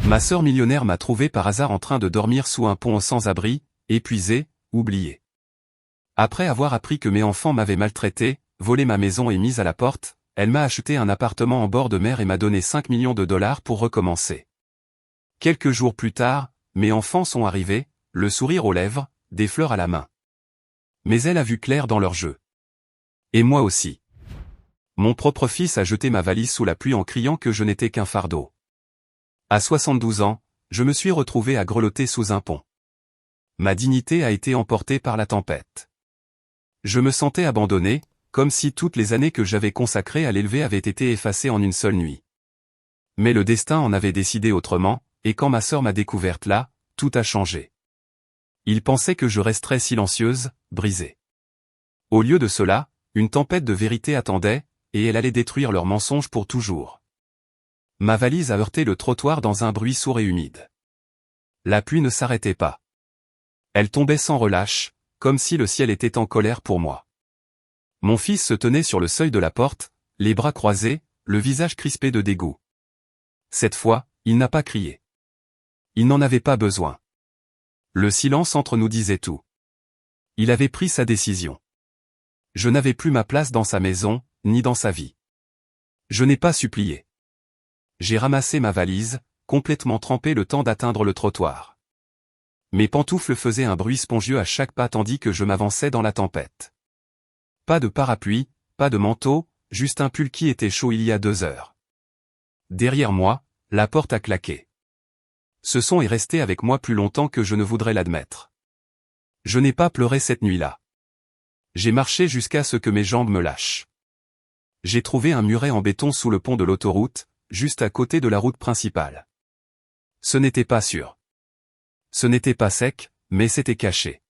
Ma sœur millionnaire m'a trouvé par hasard en train de dormir sous un pont sans abri, épuisé, oublié. Après avoir appris que mes enfants m'avaient maltraité, volé ma maison et mise à la porte, elle m'a acheté un appartement en bord de mer et m'a donné 5 millions de dollars pour recommencer. Quelques jours plus tard, mes enfants sont arrivés, le sourire aux lèvres, des fleurs à la main. Mais elle a vu clair dans leur jeu. Et moi aussi. Mon propre fils a jeté ma valise sous la pluie en criant que je n'étais qu'un fardeau. À 72 ans, je me suis retrouvé à grelotter sous un pont. Ma dignité a été emportée par la tempête. Je me sentais abandonné, comme si toutes les années que j'avais consacrées à l'élever avaient été effacées en une seule nuit. Mais le destin en avait décidé autrement, et quand ma sœur m'a découverte là, tout a changé. Il pensait que je resterais silencieuse, brisée. Au lieu de cela, une tempête de vérité attendait, et elle allait détruire leurs mensonges pour toujours. Ma valise a heurté le trottoir dans un bruit sourd et humide. La pluie ne s'arrêtait pas. Elle tombait sans relâche, comme si le ciel était en colère pour moi. Mon fils se tenait sur le seuil de la porte, les bras croisés, le visage crispé de dégoût. Cette fois, il n'a pas crié. Il n'en avait pas besoin. Le silence entre nous disait tout. Il avait pris sa décision. Je n'avais plus ma place dans sa maison, ni dans sa vie. Je n'ai pas supplié. J'ai ramassé ma valise, complètement trempée le temps d'atteindre le trottoir. Mes pantoufles faisaient un bruit spongieux à chaque pas tandis que je m'avançais dans la tempête. Pas de parapluie, pas de manteau, juste un pull qui était chaud il y a 2 heures. Derrière moi, la porte a claqué. Ce son est resté avec moi plus longtemps que je ne voudrais l'admettre. Je n'ai pas pleuré cette nuit-là. J'ai marché jusqu'à ce que mes jambes me lâchent. J'ai trouvé un muret en béton sous le pont de l'autoroute, juste à côté de la route principale. Ce n'était pas sûr. Ce n'était pas sec, mais c'était caché.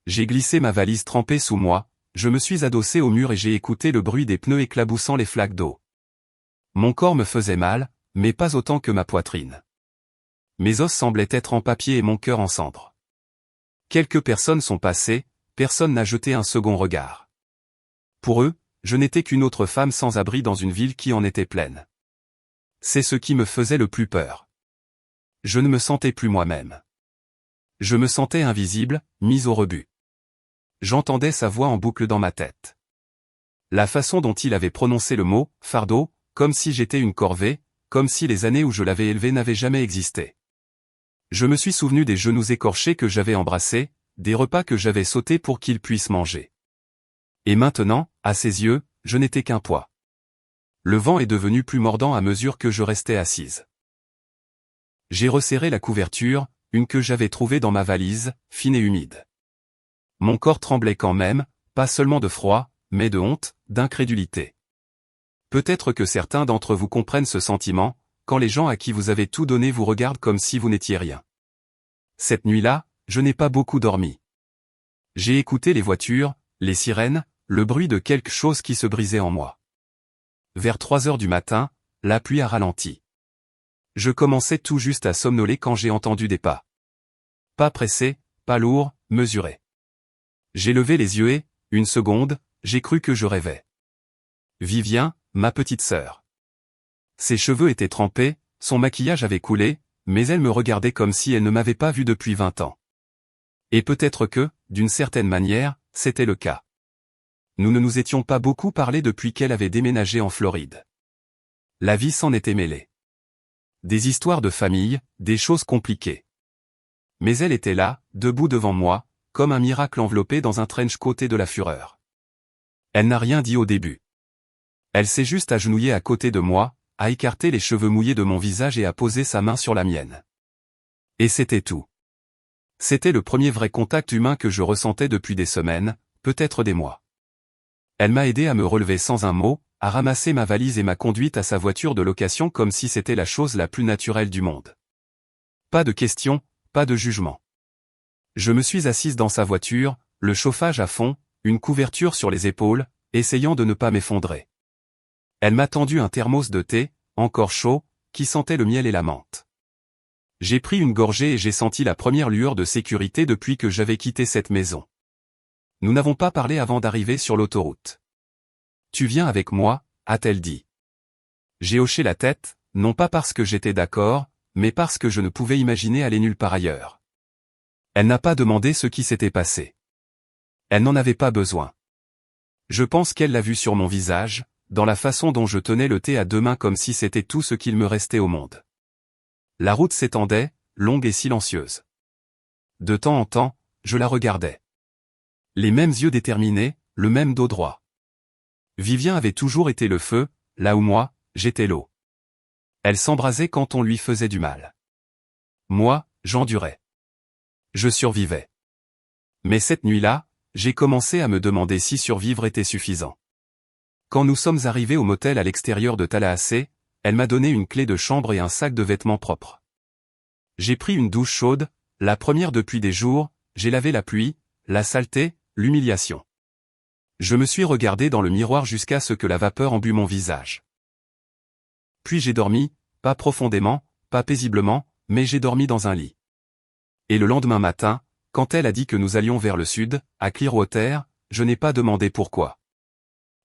J'ai glissé ma valise trempée sous moi, je me suis adossé au mur et j'ai écouté le bruit des pneus éclaboussant les flaques d'eau. Mon corps me faisait mal, mais pas autant que ma poitrine. Mes os semblaient être en papier et mon cœur en cendres. Quelques personnes sont passées, personne n'a jeté un second regard. Pour eux, je n'étais qu'une autre femme sans abri dans une ville qui en était pleine. C'est ce qui me faisait le plus peur. Je ne me sentais plus moi-même. Je me sentais invisible, mis au rebut. J'entendais sa voix en boucle dans ma tête. La façon dont il avait prononcé le mot « fardeau », comme si j'étais une corvée, comme si les années où je l'avais élevé n'avaient jamais existé. Je me suis souvenu des genoux écorchés que j'avais embrassés, des repas que j'avais sautés pour qu'il puisse manger. Et maintenant, à ses yeux, je n'étais qu'un poids. Le vent est devenu plus mordant à mesure que je restais assise. J'ai resserré la couverture, une que j'avais trouvée dans ma valise, fine et humide. Mon corps tremblait quand même, pas seulement de froid, mais de honte, d'incrédulité. Peut-être que certains d'entre vous comprennent ce sentiment, quand les gens à qui vous avez tout donné vous regardent comme si vous n'étiez rien. Cette nuit-là, je n'ai pas beaucoup dormi. J'ai écouté les voitures, les sirènes, le bruit de quelque chose qui se brisait en moi. Vers 3 heures du matin, la pluie a ralenti. Je commençais tout juste à somnoler quand j'ai entendu des pas. Pas pressés, pas lourds, mesurés. J'ai levé les yeux et, une seconde, j'ai cru que je rêvais. Vivien, ma petite sœur. Ses cheveux étaient trempés, son maquillage avait coulé, mais elle me regardait comme si elle ne m'avait pas vu depuis 20 ans. Et peut-être que, d'une certaine manière, c'était le cas. Nous ne nous étions pas beaucoup parlé depuis qu'elle avait déménagé en Floride. La vie s'en était mêlée. Des histoires de famille, des choses compliquées. Mais elle était là, debout devant moi, comme un miracle enveloppé dans un trench coat de la fureur. Elle n'a rien dit au début. Elle s'est juste agenouillée à côté de moi, a écarté les cheveux mouillés de mon visage et a posé sa main sur la mienne. Et c'était tout. C'était le premier vrai contact humain que je ressentais depuis des semaines, peut-être des mois. Elle m'a aidé à me relever sans un mot, à ramasser ma valise et m'a conduite à sa voiture de location comme si c'était la chose la plus naturelle du monde. Pas de questions, pas de jugement. Je me suis assise dans sa voiture, le chauffage à fond, une couverture sur les épaules, essayant de ne pas m'effondrer. Elle m'a tendu un thermos de thé, encore chaud, qui sentait le miel et la menthe. J'ai pris une gorgée et j'ai senti la première lueur de sécurité depuis que j'avais quitté cette maison. Nous n'avons pas parlé avant d'arriver sur l'autoroute. « Tu viens avec moi » a-t-elle dit. J'ai hoché la tête, non pas parce que j'étais d'accord, mais parce que je ne pouvais imaginer aller nulle part ailleurs. Elle n'a pas demandé ce qui s'était passé. Elle n'en avait pas besoin. Je pense qu'elle l'a vu sur mon visage, dans la façon dont je tenais le thé à deux mains comme si c'était tout ce qu'il me restait au monde. La route s'étendait, longue et silencieuse. De temps en temps, je la regardais. Les mêmes yeux déterminés, le même dos droit. Vivien avait toujours été le feu, là où moi, j'étais l'eau. Elle s'embrasait quand on lui faisait du mal. Moi, j'endurais. Je survivais. Mais cette nuit-là, j'ai commencé à me demander si survivre était suffisant. Quand nous sommes arrivés au motel à l'extérieur de Tallahassee, elle m'a donné une clé de chambre et un sac de vêtements propres. J'ai pris une douche chaude, la première depuis des jours, j'ai lavé la pluie, la saleté, l'humiliation. Je me suis regardé dans le miroir jusqu'à ce que la vapeur embue mon visage. Puis j'ai dormi, pas profondément, pas paisiblement, mais j'ai dormi dans un lit. Et le lendemain matin, quand elle a dit que nous allions vers le sud, à Clearwater, je n'ai pas demandé pourquoi.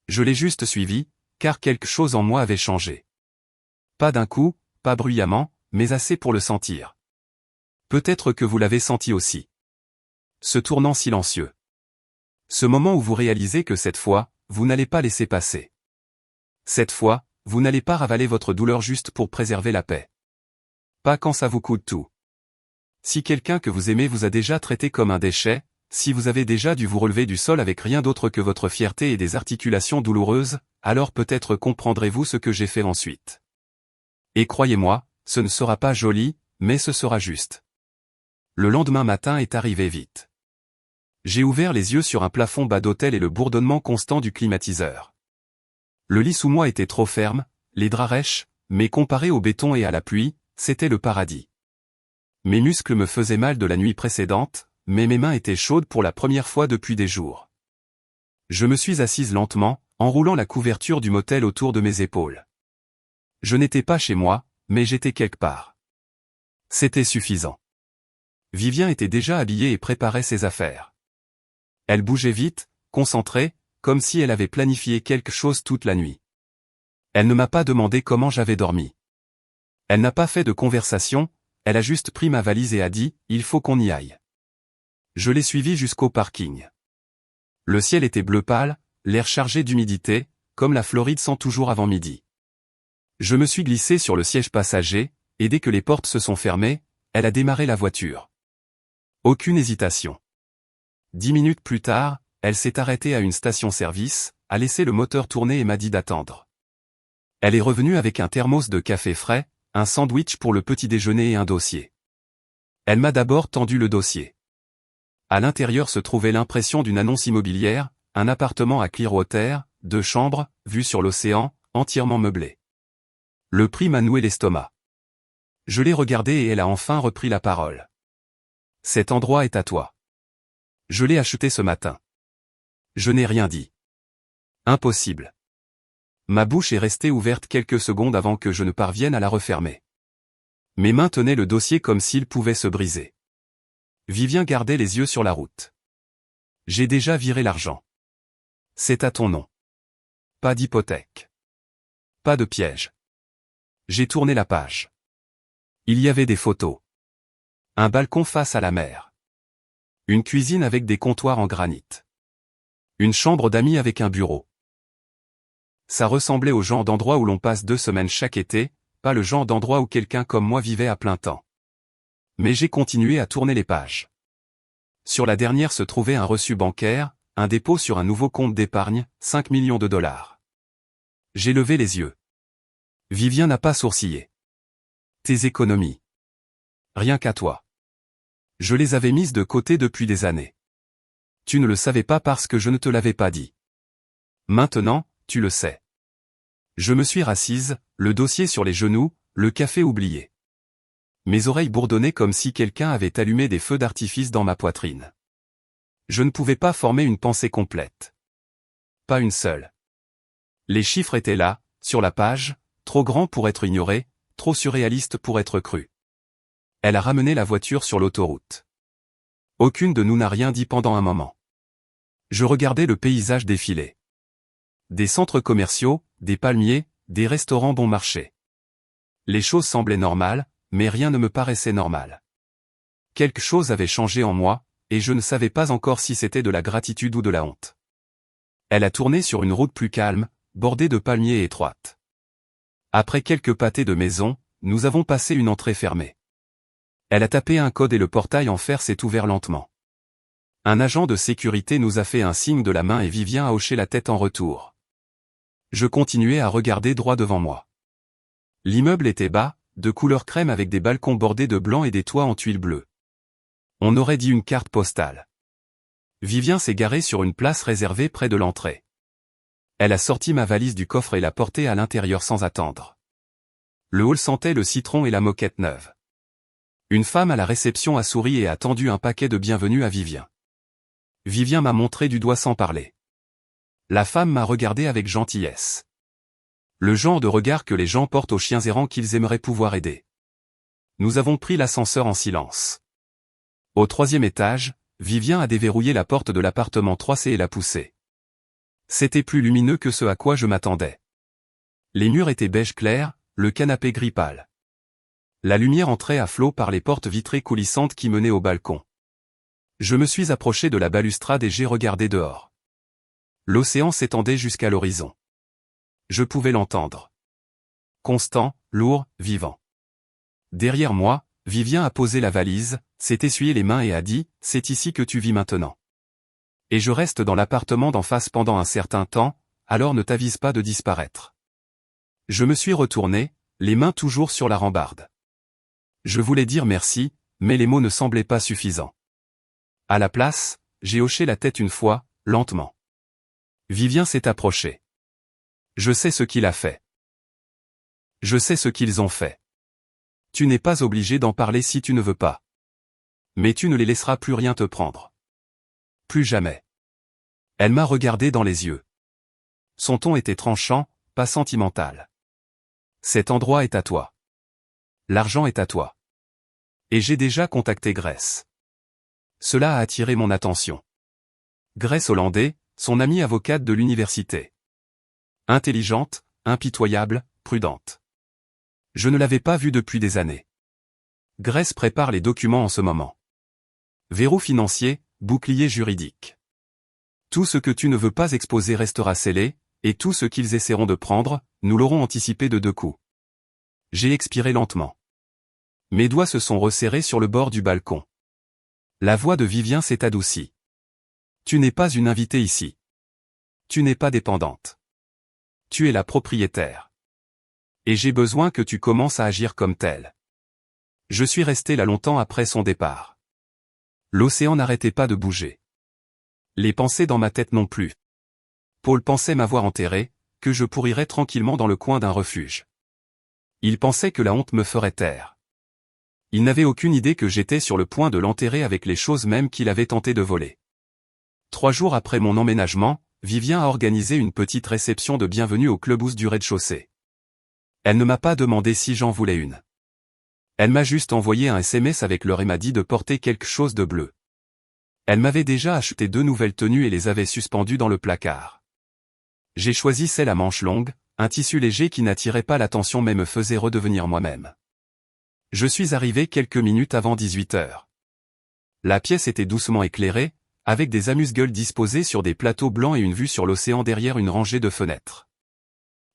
Je l'ai juste suivi, car quelque chose en moi avait changé. Pas d'un coup, pas bruyamment, mais assez pour le sentir. Peut-être que vous l'avez senti aussi. Ce tournant silencieux. Ce moment où vous réalisez que cette fois, vous n'allez pas laisser passer. Cette fois, vous n'allez pas ravaler votre douleur juste pour préserver la paix. Pas quand ça vous coûte tout. Si quelqu'un que vous aimez vous a déjà traité comme un déchet, si vous avez déjà dû vous relever du sol avec rien d'autre que votre fierté et des articulations douloureuses, alors peut-être comprendrez-vous ce que j'ai fait ensuite. Et croyez-moi, ce ne sera pas joli, mais ce sera juste. Le lendemain matin est arrivé vite. J'ai ouvert les yeux sur un plafond bas d'hôtel et le bourdonnement constant du climatiseur. Le lit sous moi était trop ferme, les draps rêches, mais comparé au béton et à la pluie, c'était le paradis. Mes muscles me faisaient mal de la nuit précédente, mais mes mains étaient chaudes pour la première fois depuis des jours. Je me suis assise lentement, enroulant la couverture du motel autour de mes épaules. Je n'étais pas chez moi, mais j'étais quelque part. C'était suffisant. Vivien était déjà habillée et préparait ses affaires. Elle bougeait vite, concentrée, comme si elle avait planifié quelque chose toute la nuit. Elle ne m'a pas demandé comment j'avais dormi. Elle n'a pas fait de conversation, elle a juste pris ma valise et a dit « Il faut qu'on y aille ». Je l'ai suivie jusqu'au parking. Le ciel était bleu pâle, l'air chargé d'humidité, comme la Floride sent toujours avant midi. Je me suis glissé sur le siège passager, et dès que les portes se sont fermées, elle a démarré la voiture. Aucune hésitation. 10 minutes plus tard, elle s'est arrêtée à une station-service, a laissé le moteur tourner et m'a dit d'attendre. Elle est revenue avec un thermos de café frais, un sandwich pour le petit déjeuner et un dossier. Elle m'a d'abord tendu le dossier. À l'intérieur se trouvait l'impression d'une annonce immobilière, un appartement à Clearwater, 2 chambres, vue sur l'océan, entièrement meublé. Le prix m'a noué l'estomac. Je l'ai regardée et elle a enfin repris la parole. Cet endroit est à toi. Je l'ai acheté ce matin. Je n'ai rien dit. Impossible. Ma bouche est restée ouverte quelques secondes avant que je ne parvienne à la refermer. Mes mains tenaient le dossier comme s'il pouvait se briser. Vivien gardait les yeux sur la route. J'ai déjà viré l'argent. C'est à ton nom. Pas d'hypothèque. Pas de piège. J'ai tourné la page. Il y avait des photos. Un balcon face à la mer. Une cuisine avec des comptoirs en granit. Une chambre d'amis avec un bureau. Ça ressemblait au genre d'endroit où l'on passe 2 semaines chaque été, pas le genre d'endroit où quelqu'un comme moi vivait à plein temps. Mais j'ai continué à tourner les pages. Sur la dernière se trouvait un reçu bancaire, un dépôt sur un nouveau compte d'épargne, 5 millions de dollars. J'ai levé les yeux. Vivien n'a pas sourcillé. Tes économies. Rien qu'à toi. Je les avais mises de côté depuis des années. Tu ne le savais pas parce que je ne te l'avais pas dit. Maintenant, tu le sais. Je me suis rassise, le dossier sur les genoux, le café oublié. Mes oreilles bourdonnaient comme si quelqu'un avait allumé des feux d'artifice dans ma poitrine. Je ne pouvais pas former une pensée complète. Pas une seule. Les chiffres étaient là, sur la page, trop grands pour être ignorés, trop surréalistes pour être crus. Elle a ramené la voiture sur l'autoroute. Aucune de nous n'a rien dit pendant un moment. Je regardais le paysage défiler. Des centres commerciaux, des palmiers, des restaurants bon marché. Les choses semblaient normales, mais rien ne me paraissait normal. Quelque chose avait changé en moi, et je ne savais pas encore si c'était de la gratitude ou de la honte. Elle a tourné sur une route plus calme, bordée de palmiers étroites. Après quelques pâtés de maison, nous avons passé une entrée fermée. Elle a tapé un code et le portail en fer s'est ouvert lentement. Un agent de sécurité nous a fait un signe de la main et Vivien a hoché la tête en retour. Je continuais à regarder droit devant moi. L'immeuble était bas, de couleur crème avec des balcons bordés de blanc et des toits en tuiles bleues. On aurait dit une carte postale. Vivien s'est garé sur une place réservée près de l'entrée. Elle a sorti ma valise du coffre et l'a portée à l'intérieur sans attendre. Le hall sentait le citron et la moquette neuve. Une femme à la réception a souri et a tendu un paquet de bienvenue à Vivien. Vivien m'a montré du doigt sans parler. La femme m'a regardé avec gentillesse. Le genre de regard que les gens portent aux chiens errants qu'ils aimeraient pouvoir aider. Nous avons pris l'ascenseur en silence. Au 3e étage, Vivien a déverrouillé la porte de l'appartement 3C et l'a poussée. C'était plus lumineux que ce à quoi je m'attendais. Les murs étaient beige clair, le canapé gris pâle. La lumière entrait à flot par les portes vitrées coulissantes qui menaient au balcon. Je me suis approché de la balustrade et j'ai regardé dehors. L'océan s'étendait jusqu'à l'horizon. Je pouvais l'entendre. Constant, lourd, vivant. Derrière moi, Vivien a posé la valise, s'est essuyé les mains et a dit « C'est ici que tu vis maintenant. Et je reste dans l'appartement d'en face pendant un certain temps, alors ne t'avise pas de disparaître. » Je me suis retourné, les mains toujours sur la rambarde. Je voulais dire merci, mais les mots ne semblaient pas suffisants. À la place, j'ai hoché la tête une fois, lentement. Vivien s'est approché. Je sais ce qu'il a fait. Je sais ce qu'ils ont fait. Tu n'es pas obligé d'en parler si tu ne veux pas. Mais tu ne les laisseras plus rien te prendre. Plus jamais. Elle m'a regardé dans les yeux. Son ton était tranchant, pas sentimental. Cet endroit est à toi. L'argent est à toi. Et j'ai déjà contacté Grace. Cela a attiré mon attention. Grace Hollandais, son amie avocate de l'université. Intelligente, impitoyable, prudente. Je ne l'avais pas vue depuis des années. Grace prépare les documents en ce moment. Verrou financier, bouclier juridique. Tout ce que tu ne veux pas exposer restera scellé, et tout ce qu'ils essaieront de prendre, nous l'aurons anticipé de 2 coups. J'ai expiré lentement. Mes doigts se sont resserrés sur le bord du balcon. La voix de Vivien s'est adoucie. Tu n'es pas une invitée ici. Tu n'es pas dépendante. Tu es la propriétaire. Et j'ai besoin que tu commences à agir comme telle. Je suis resté là longtemps après son départ. L'océan n'arrêtait pas de bouger. Les pensées dans ma tête non plus. Paul pensait m'avoir enterré, que je pourrirais tranquillement dans le coin d'un refuge. Il pensait que la honte me ferait taire. Il n'avait aucune idée que j'étais sur le point de l'enterrer avec les choses même qu'il avait tenté de voler. 3 jours après mon emménagement, Vivien a organisé une petite réception de bienvenue au clubhouse du rez-de-chaussée. Elle ne m'a pas demandé si j'en voulais une. Elle m'a juste envoyé un SMS avec l'heure et m'a dit de porter quelque chose de bleu. Elle m'avait déjà acheté 2 nouvelles tenues et les avait suspendues dans le placard. J'ai choisi celle à manches longues, un tissu léger qui n'attirait pas l'attention mais me faisait redevenir moi-même. Je suis arrivé quelques minutes avant 18h. La pièce était doucement éclairée, avec des amuse-gueules disposés sur des plateaux blancs et une vue sur l'océan derrière une rangée de fenêtres.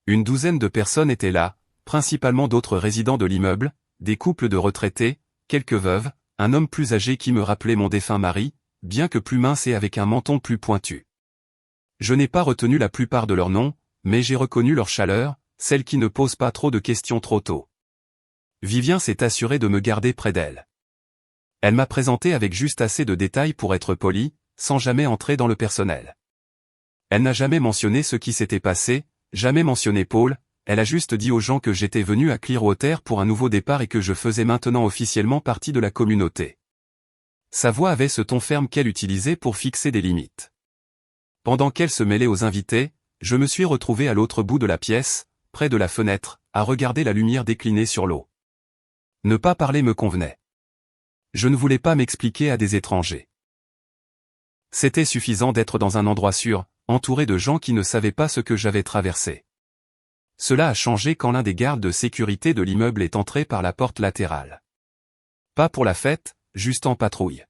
Une douzaine de personnes étaient là, principalement d'autres résidents de l'immeuble, des couples de retraités, quelques veuves, un homme plus âgé qui me rappelait mon défunt mari, bien que plus mince et avec un menton plus pointu. Je n'ai pas retenu la plupart de leurs noms, mais j'ai reconnu leur chaleur, celle qui ne pose pas trop de questions trop tôt. Vivien s'est assuré de me garder près d'elle. Elle m'a présenté avec juste assez de détails pour être polie, sans jamais entrer dans le personnel. Elle n'a jamais mentionné ce qui s'était passé, jamais mentionné Paul, elle a juste dit aux gens que j'étais venu à Clearwater pour un nouveau départ et que je faisais maintenant officiellement partie de la communauté. Sa voix avait ce ton ferme qu'elle utilisait pour fixer des limites. Pendant qu'elle se mêlait aux invités, je me suis retrouvé à l'autre bout de la pièce, près de la fenêtre, à regarder la lumière décliner sur l'eau. Ne pas parler me convenait. Je ne voulais pas m'expliquer à des étrangers. C'était suffisant d'être dans un endroit sûr, entouré de gens qui ne savaient pas ce que j'avais traversé. Cela a changé quand l'un des gardes de sécurité de l'immeuble est entré par la porte latérale. Pas pour la fête, juste en patrouille.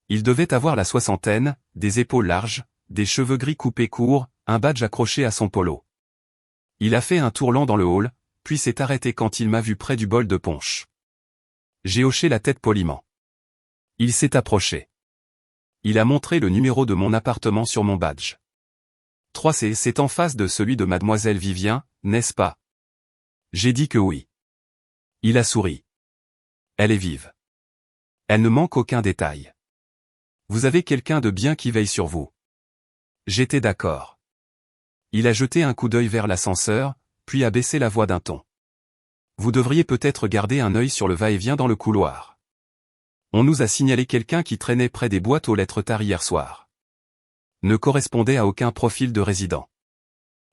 Il devait avoir la soixantaine, des épaules larges, des cheveux gris coupés courts, un badge accroché à son polo. Il a fait un tour lent dans le hall, puis s'est arrêté quand il m'a vu près du bol de punch. J'ai hoché la tête poliment. Il s'est approché. Il a montré le numéro de mon appartement sur mon badge. 3C, c'est en face de celui de mademoiselle Vivien, n'est-ce pas? J'ai dit que oui. Il a souri. Elle est vive. Elle ne manque aucun détail. Vous avez quelqu'un de bien qui veille sur vous. J'étais d'accord. Il a jeté un coup d'œil vers l'ascenseur, puis a baissé la voix d'un ton. Vous devriez peut-être garder un œil sur le va-et-vient dans le couloir. On nous a signalé quelqu'un qui traînait près des boîtes aux lettres tard hier soir. Ne correspondait à aucun profil de résident.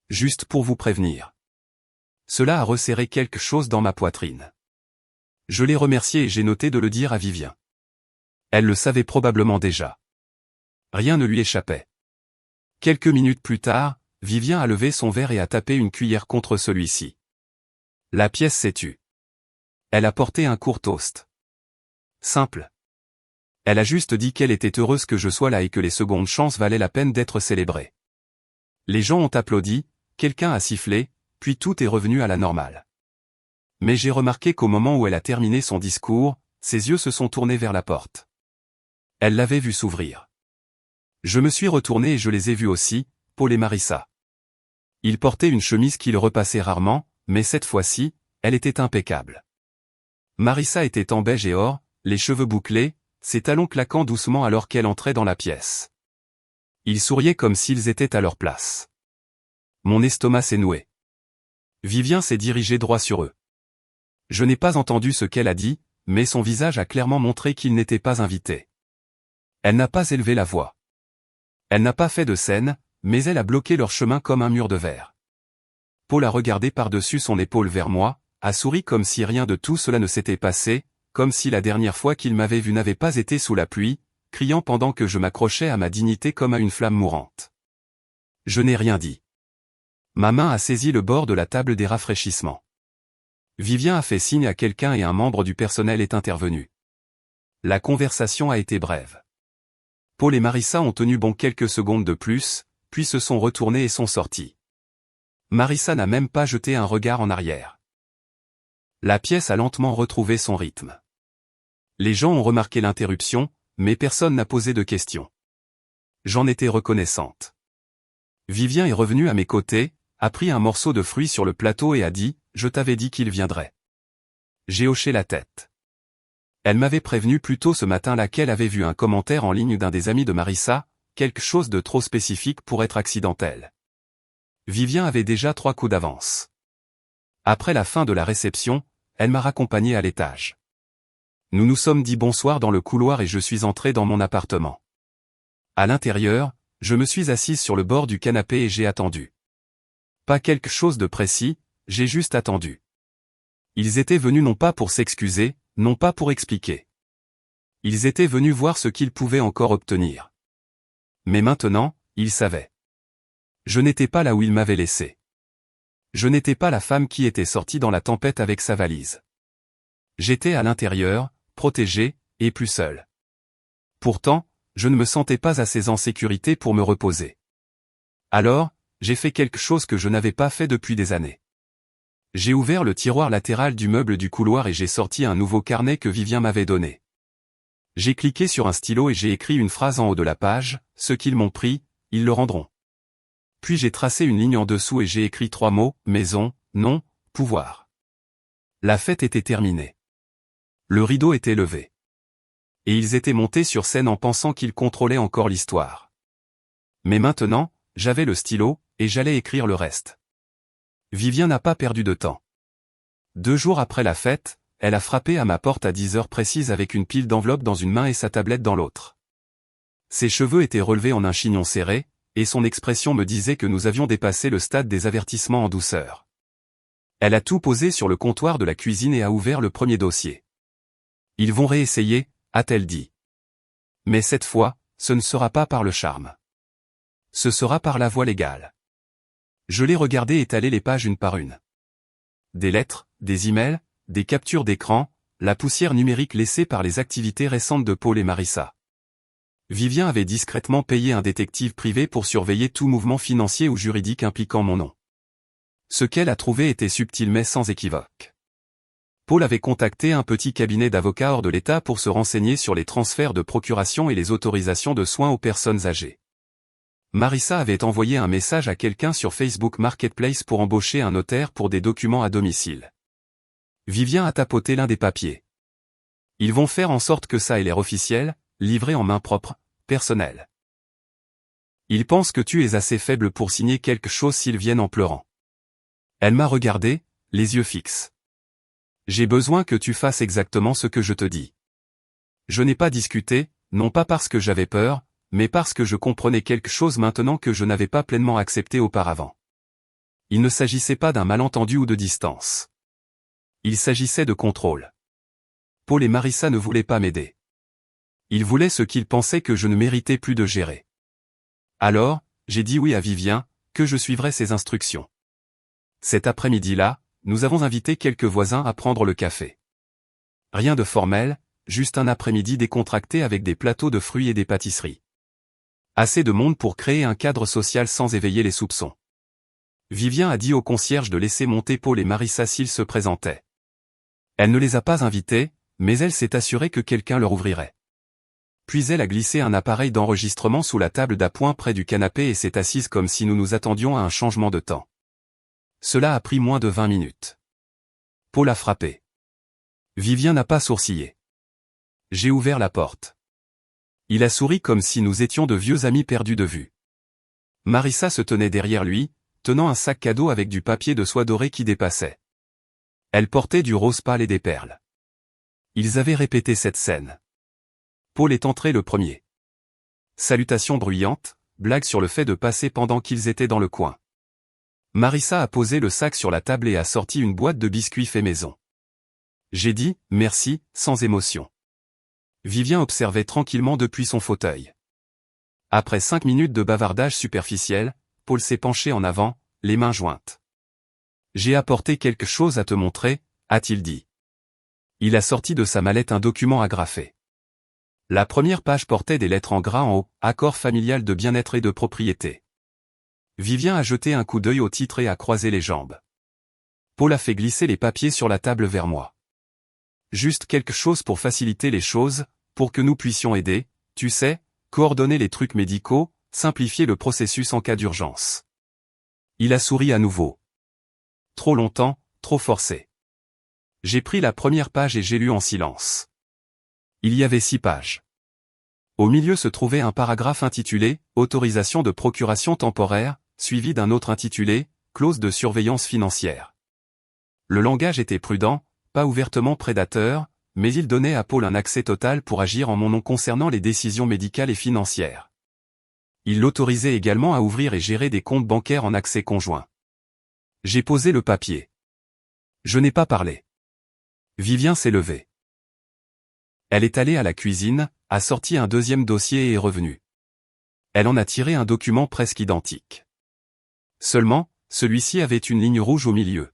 Juste pour vous prévenir. Cela a resserré quelque chose dans ma poitrine. Je l'ai remercié et j'ai noté de le dire à Vivien. Elle le savait probablement déjà. Rien ne lui échappait. Quelques minutes plus tard, Vivien a levé son verre et a tapé une cuillère contre celui-ci. La pièce s'est tue. Elle a porté un court toast. Simple. Elle a juste dit qu'elle était heureuse que je sois là et que les secondes chances valaient la peine d'être célébrées. Les gens ont applaudi, quelqu'un a sifflé, puis tout est revenu à la normale. Mais j'ai remarqué qu'au moment où elle a terminé son discours, ses yeux se sont tournés vers la porte. Elle l'avait vue s'ouvrir. Je me suis retourné et je les ai vus aussi, Paul et Marissa. Ils portaient une chemise qu'ils repassaient rarement, mais cette fois-ci, elle était impeccable. Marissa était en beige et or, les cheveux bouclés, ses talons claquant doucement alors qu'elle entrait dans la pièce. Ils souriaient comme s'ils étaient à leur place. Mon estomac s'est noué. Vivien s'est dirigé droit sur eux. Je n'ai pas entendu ce qu'elle a dit, mais son visage a clairement montré qu'il n'était pas invité. Elle n'a pas élevé la voix. Elle n'a pas fait de scène, mais elle a bloqué leur chemin comme un mur de verre. Paul a regardé par-dessus son épaule vers moi, a souri comme si rien de tout cela ne s'était passé, comme si la dernière fois qu'il m'avait vu n'avait pas été sous la pluie, criant pendant que je m'accrochais à ma dignité comme à une flamme mourante. Je n'ai rien dit. Ma main a saisi le bord de la table des rafraîchissements. Vivien a fait signe à quelqu'un et un membre du personnel est intervenu. La conversation a été brève. Paul et Marissa ont tenu bon quelques secondes de plus, puis se sont retournés et sont sortis. Marissa n'a même pas jeté un regard en arrière. La pièce a lentement retrouvé son rythme. Les gens ont remarqué l'interruption, mais personne n'a posé de questions. J'en étais reconnaissante. Vivien est revenu à mes côtés, a pris un morceau de fruit sur le plateau et a dit « Je t'avais dit qu'il viendrait ». J'ai hoché la tête. Elle m'avait prévenu plus tôt ce matin-là qu'elle avait vu un commentaire en ligne d'un des amis de Marissa, quelque chose de trop spécifique pour être accidentel. Vivien avait déjà 3 coups d'avance. Après la fin de la réception, elle m'a raccompagné à l'étage. Nous nous sommes dit bonsoir dans le couloir et je suis entré dans mon appartement. À l'intérieur, je me suis assise sur le bord du canapé et j'ai attendu. Pas quelque chose de précis, j'ai juste attendu. Ils étaient venus non pas pour s'excuser, non pas pour expliquer. Ils étaient venus voir ce qu'ils pouvaient encore obtenir. Mais maintenant, ils savaient. Je n'étais pas là où ils m'avaient laissé. Je n'étais pas la femme qui était sortie dans la tempête avec sa valise. J'étais à l'intérieur, protégé, et plus seul. Pourtant, je ne me sentais pas assez en sécurité pour me reposer. Alors, j'ai fait quelque chose que je n'avais pas fait depuis des années. J'ai ouvert le tiroir latéral du meuble du couloir et j'ai sorti un nouveau carnet que Vivien m'avait donné. J'ai cliqué sur un stylo et j'ai écrit une phrase en haut de la page, ce qu'ils m'ont pris, ils le rendront. Puis j'ai tracé une ligne en dessous et j'ai écrit 3 mots, maison, nom, pouvoir. La fête était terminée. Le rideau était levé. Et ils étaient montés sur scène en pensant qu'ils contrôlaient encore l'histoire. Mais maintenant, j'avais le stylo, et j'allais écrire le reste. Vivien n'a pas perdu de temps. 2 jours après la fête, elle a frappé à ma porte à 10 heures précises avec une pile d'enveloppes dans une main et sa tablette dans l'autre. Ses cheveux étaient relevés en un chignon serré, et son expression me disait que nous avions dépassé le stade des avertissements en douceur. Elle a tout posé sur le comptoir de la cuisine et a ouvert le premier dossier. Ils vont réessayer, a-t-elle dit. Mais cette fois, ce ne sera pas par le charme. Ce sera par la voie légale. Je l'ai regardé étaler les pages une par une. Des lettres, des emails, des captures d'écran, la poussière numérique laissée par les activités récentes de Paul et Marissa. Vivien avait discrètement payé un détective privé pour surveiller tout mouvement financier ou juridique impliquant mon nom. Ce qu'elle a trouvé était subtil mais sans équivoque. Paul avait contacté un petit cabinet d'avocats hors de l'État pour se renseigner sur les transferts de procuration et les autorisations de soins aux personnes âgées. Marissa avait envoyé un message à quelqu'un sur Facebook Marketplace pour embaucher un notaire pour des documents à domicile. Vivien a tapoté l'un des papiers. Ils vont faire en sorte que ça ait l'air officiel, livré en main propre, personnel. Ils pensent que tu es assez faible pour signer quelque chose s'ils viennent en pleurant. Elle m'a regardé, les yeux fixes. J'ai besoin que tu fasses exactement ce que je te dis. Je n'ai pas discuté, non pas parce que j'avais peur, mais parce que je comprenais quelque chose maintenant que je n'avais pas pleinement accepté auparavant. Il ne s'agissait pas d'un malentendu ou de distance. Il s'agissait de contrôle. Paul et Marissa ne voulaient pas m'aider. Ils voulaient ce qu'ils pensaient que je ne méritais plus de gérer. Alors, j'ai dit oui à Vivien, que je suivrais ses instructions. Cet après-midi-là, nous avons invité quelques voisins à prendre le café. Rien de formel, juste un après-midi décontracté avec des plateaux de fruits et des pâtisseries. Assez de monde pour créer un cadre social sans éveiller les soupçons. Vivien a dit au concierge de laisser monter Paul et Marissa s'ils se présentaient. Elle ne les a pas invités, mais elle s'est assurée que quelqu'un leur ouvrirait. Puis elle a glissé un appareil d'enregistrement sous la table d'appoint près du canapé et s'est assise comme si nous nous attendions à un changement de temps. Cela a pris moins de 20 minutes. Paul a frappé. Vivien n'a pas sourcillé. J'ai ouvert la porte. Il a souri comme si nous étions de vieux amis perdus de vue. Marissa se tenait derrière lui, tenant un sac cadeau avec du papier de soie doré qui dépassait. Elle portait du rose pâle et des perles. Ils avaient répété cette scène. Paul est entré le premier. Salutations bruyantes, blague sur le fait de passer pendant qu'ils étaient dans le coin. Marissa a posé le sac sur la table et a sorti une boîte de biscuits faits maison. J'ai dit « merci » sans émotion. Vivien observait tranquillement depuis son fauteuil. Après 5 minutes de bavardage superficiel, Paul s'est penché en avant, les mains jointes. « J'ai apporté quelque chose à te montrer » a-t-il dit. Il a sorti de sa mallette un document agrafé. La première page portait des lettres en gras en haut, « Accord familial de bien-être et de propriété ». Vivien a jeté un coup d'œil au titre et a croisé les jambes. Paul a fait glisser les papiers sur la table vers moi. Juste quelque chose pour faciliter les choses, pour que nous puissions aider, tu sais, coordonner les trucs médicaux, simplifier le processus en cas d'urgence. Il a souri à nouveau. Trop longtemps, trop forcé. J'ai pris la première page et j'ai lu en silence. Il y avait 6 pages. Au milieu se trouvait un paragraphe intitulé « Autorisation de procuration temporaire », suivi d'un autre intitulé « Clause de surveillance financière ». Le langage était prudent, pas ouvertement prédateur, mais il donnait à Paul un accès total pour agir en mon nom concernant les décisions médicales et financières. Il l'autorisait également à ouvrir et gérer des comptes bancaires en accès conjoint. J'ai posé le papier. Je n'ai pas parlé. Vivien s'est levée. Elle est allée à la cuisine, a sorti un deuxième dossier et est revenue. Elle en a tiré un document presque identique. Seulement, celui-ci avait une ligne rouge au milieu.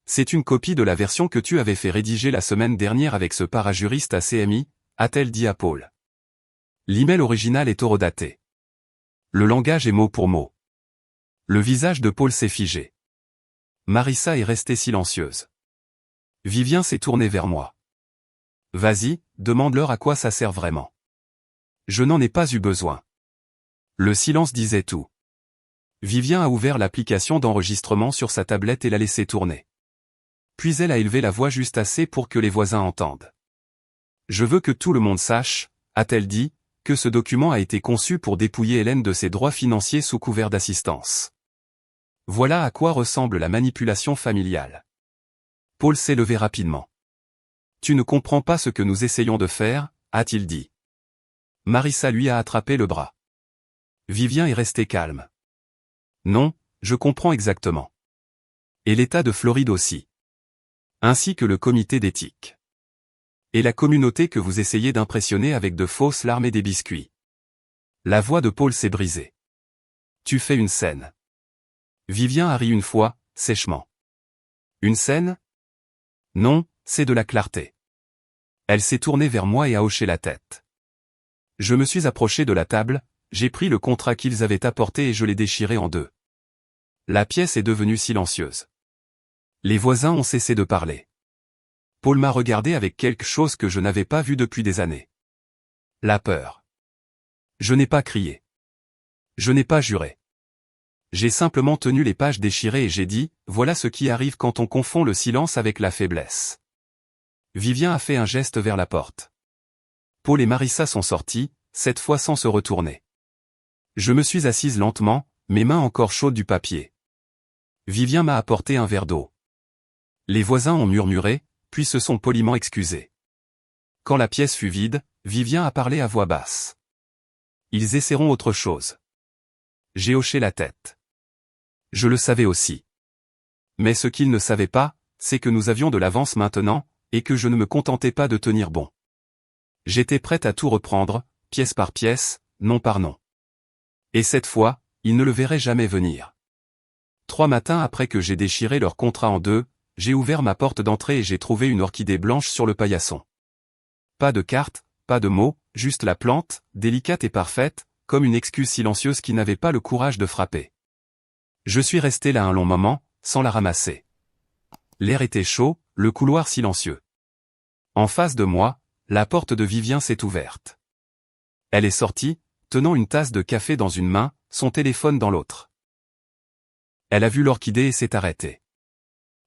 C'est une copie de la version que tu avais fait rédiger la semaine dernière avec ce parajuriste à CMI, a-t-elle dit à Paul. L'email original est horodaté. Le langage est mot pour mot. Le visage de Paul s'est figé. Marissa est restée silencieuse. Vivien s'est tourné vers moi. Vas-y, demande-leur à quoi ça sert vraiment. Je n'en ai pas eu besoin. Le silence disait tout. Vivien a ouvert l'application d'enregistrement sur sa tablette et l'a laissé tourner. Puis elle a élevé la voix juste assez pour que les voisins entendent. Je veux que tout le monde sache, a-t-elle dit, que ce document a été conçu pour dépouiller Hélène de ses droits financiers sous couvert d'assistance. Voilà à quoi ressemble la manipulation familiale. Paul s'est levé rapidement. Tu ne comprends pas ce que nous essayons de faire, a-t-il dit. Marissa lui a attrapé le bras. Vivien est resté calme. Non, je comprends exactement. Et l'État de Floride aussi. Ainsi que le comité d'éthique. Et la communauté que vous essayez d'impressionner avec de fausses larmes et des biscuits. La voix de Paul s'est brisée. Tu fais une scène. Vivien a ri une fois, sèchement. Une scène? Non, c'est de la clarté. Elle s'est tournée vers moi et a hoché la tête. Je me suis approché de la table, j'ai pris le contrat qu'ils avaient apporté et je l'ai déchiré en deux. La pièce est devenue silencieuse. Les voisins ont cessé de parler. Paul m'a regardé avec quelque chose que je n'avais pas vu depuis des années. La peur. Je n'ai pas crié. Je n'ai pas juré. J'ai simplement tenu les pages déchirées et j'ai dit, voilà ce qui arrive quand on confond le silence avec la faiblesse. Vivien a fait un geste vers la porte. Paul et Marissa sont sortis, cette fois sans se retourner. Je me suis assise lentement, mes mains encore chaudes du papier. Vivien m'a apporté un verre d'eau. Les voisins ont murmuré, puis se sont poliment excusés. Quand la pièce fut vide, Vivien a parlé à voix basse. Ils essaieront autre chose. J'ai hoché la tête. Je le savais aussi. Mais ce qu'ils ne savaient pas, c'est que nous avions de l'avance maintenant, et que je ne me contentais pas de tenir bon. J'étais prête à tout reprendre, pièce par pièce, nom par nom. Et cette fois, ils ne le verraient jamais venir. 3 matins après que j'ai déchiré leur contrat en deux, j'ai ouvert ma porte d'entrée et j'ai trouvé une orchidée blanche sur le paillasson. Pas de carte, pas de mots, juste la plante, délicate et parfaite, comme une excuse silencieuse qui n'avait pas le courage de frapper. Je suis resté là un long moment, sans la ramasser. L'air était chaud, le couloir silencieux. En face de moi, la porte de Vivien s'est ouverte. Elle est sortie, tenant une tasse de café dans une main, son téléphone dans l'autre. Elle a vu l'orchidée et s'est arrêtée.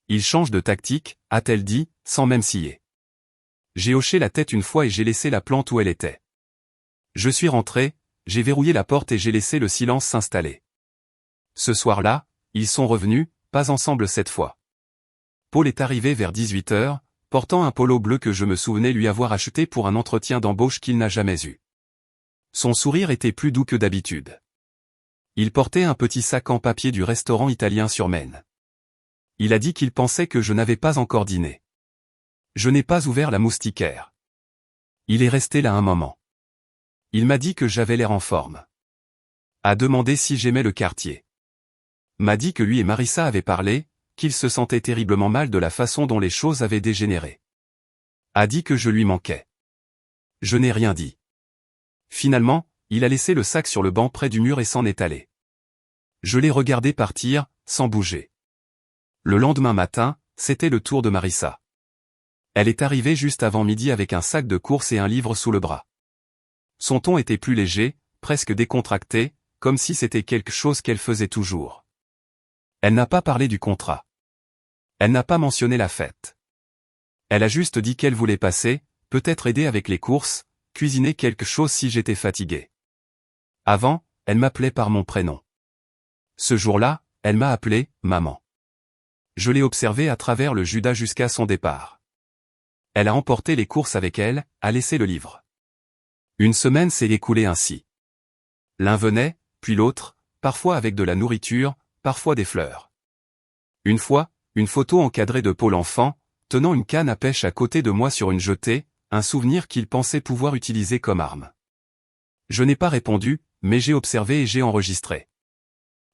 Il change de tactique, a-t-elle dit, sans même scier. J'ai hoché la tête une fois et j'ai laissé la plante où elle était. Je suis rentré, j'ai verrouillé la porte et j'ai laissé le silence s'installer. Ce soir-là, ils sont revenus, pas ensemble cette fois. Paul est arrivé vers 18h, portant un polo bleu que je me souvenais lui avoir acheté pour un entretien d'embauche qu'il n'a jamais eu. Son sourire était plus doux que d'habitude. Il portait un petit sac en papier du restaurant italien sur Maine. Il a dit qu'il pensait que je n'avais pas encore dîné. Je n'ai pas ouvert la moustiquaire. Il est resté là un moment. Il m'a dit que j'avais l'air en forme. A demandé si j'aimais le quartier. M'a dit que lui et Marissa avaient parlé, qu'il se sentait terriblement mal de la façon dont les choses avaient dégénéré. A dit que je lui manquais. Je n'ai rien dit. Finalement, il a laissé le sac sur le banc près du mur et s'en est allé. Je l'ai regardé partir, sans bouger. Le lendemain matin, c'était le tour de Marissa. Elle est arrivée juste avant midi avec un sac de courses et un livre sous le bras. Son ton était plus léger, presque décontracté, comme si c'était quelque chose qu'elle faisait toujours. Elle n'a pas parlé du contrat. Elle n'a pas mentionné la fête. Elle a juste dit qu'elle voulait passer, peut-être aider avec les courses, cuisiner quelque chose si j'étais fatigué. Avant, elle m'appelait par mon prénom. Ce jour-là, elle m'a appelé « maman ». Je l'ai observée à travers le Judas jusqu'à son départ. Elle a emporté les courses avec elle, a laissé le livre. Une semaine s'est écoulée ainsi. L'un venait, puis l'autre, parfois avec de la nourriture, parfois des fleurs. Une fois, une photo encadrée de Paul enfant, tenant une canne à pêche à côté de moi sur une jetée, un souvenir qu'il pensait pouvoir utiliser comme arme. Je n'ai pas répondu, mais j'ai observé et j'ai enregistré.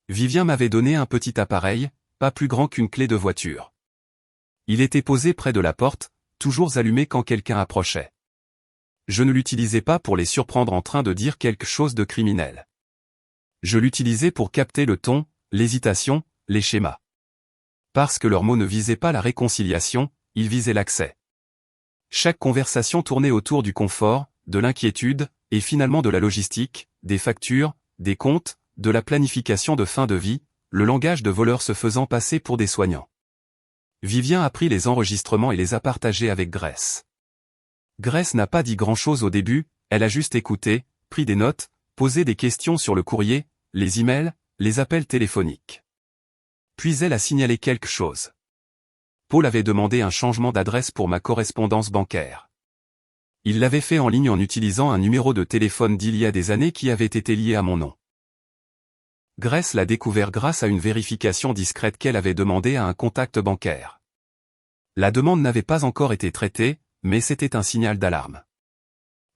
Vivien m'avait donné un petit appareil, pas plus grand qu'une clé de voiture. Il était posé près de la porte, toujours allumé quand quelqu'un approchait. Je ne l'utilisais pas pour les surprendre en train de dire quelque chose de criminel. Je l'utilisais pour capter le ton, l'hésitation, les schémas. Parce que leurs mots ne visaient pas la réconciliation, ils visaient l'accès. Chaque conversation tournait autour du confort, de l'inquiétude, et finalement de la logistique, des factures, des comptes, de la planification de fin de vie, le langage de voleurs se faisant passer pour des soignants. Vivien a pris les enregistrements et les a partagés avec Grace. Grace n'a pas dit grand-chose au début, elle a juste écouté, pris des notes, posé des questions sur le courrier, les emails, les appels téléphoniques. Puis elle a signalé quelque chose. Paul avait demandé un changement d'adresse pour ma correspondance bancaire. Il l'avait fait en ligne en utilisant un numéro de téléphone d'il y a des années qui avait été lié à mon nom. Grace l'a découvert grâce à une vérification discrète qu'elle avait demandée à un contact bancaire. La demande n'avait pas encore été traitée, mais c'était un signal d'alarme.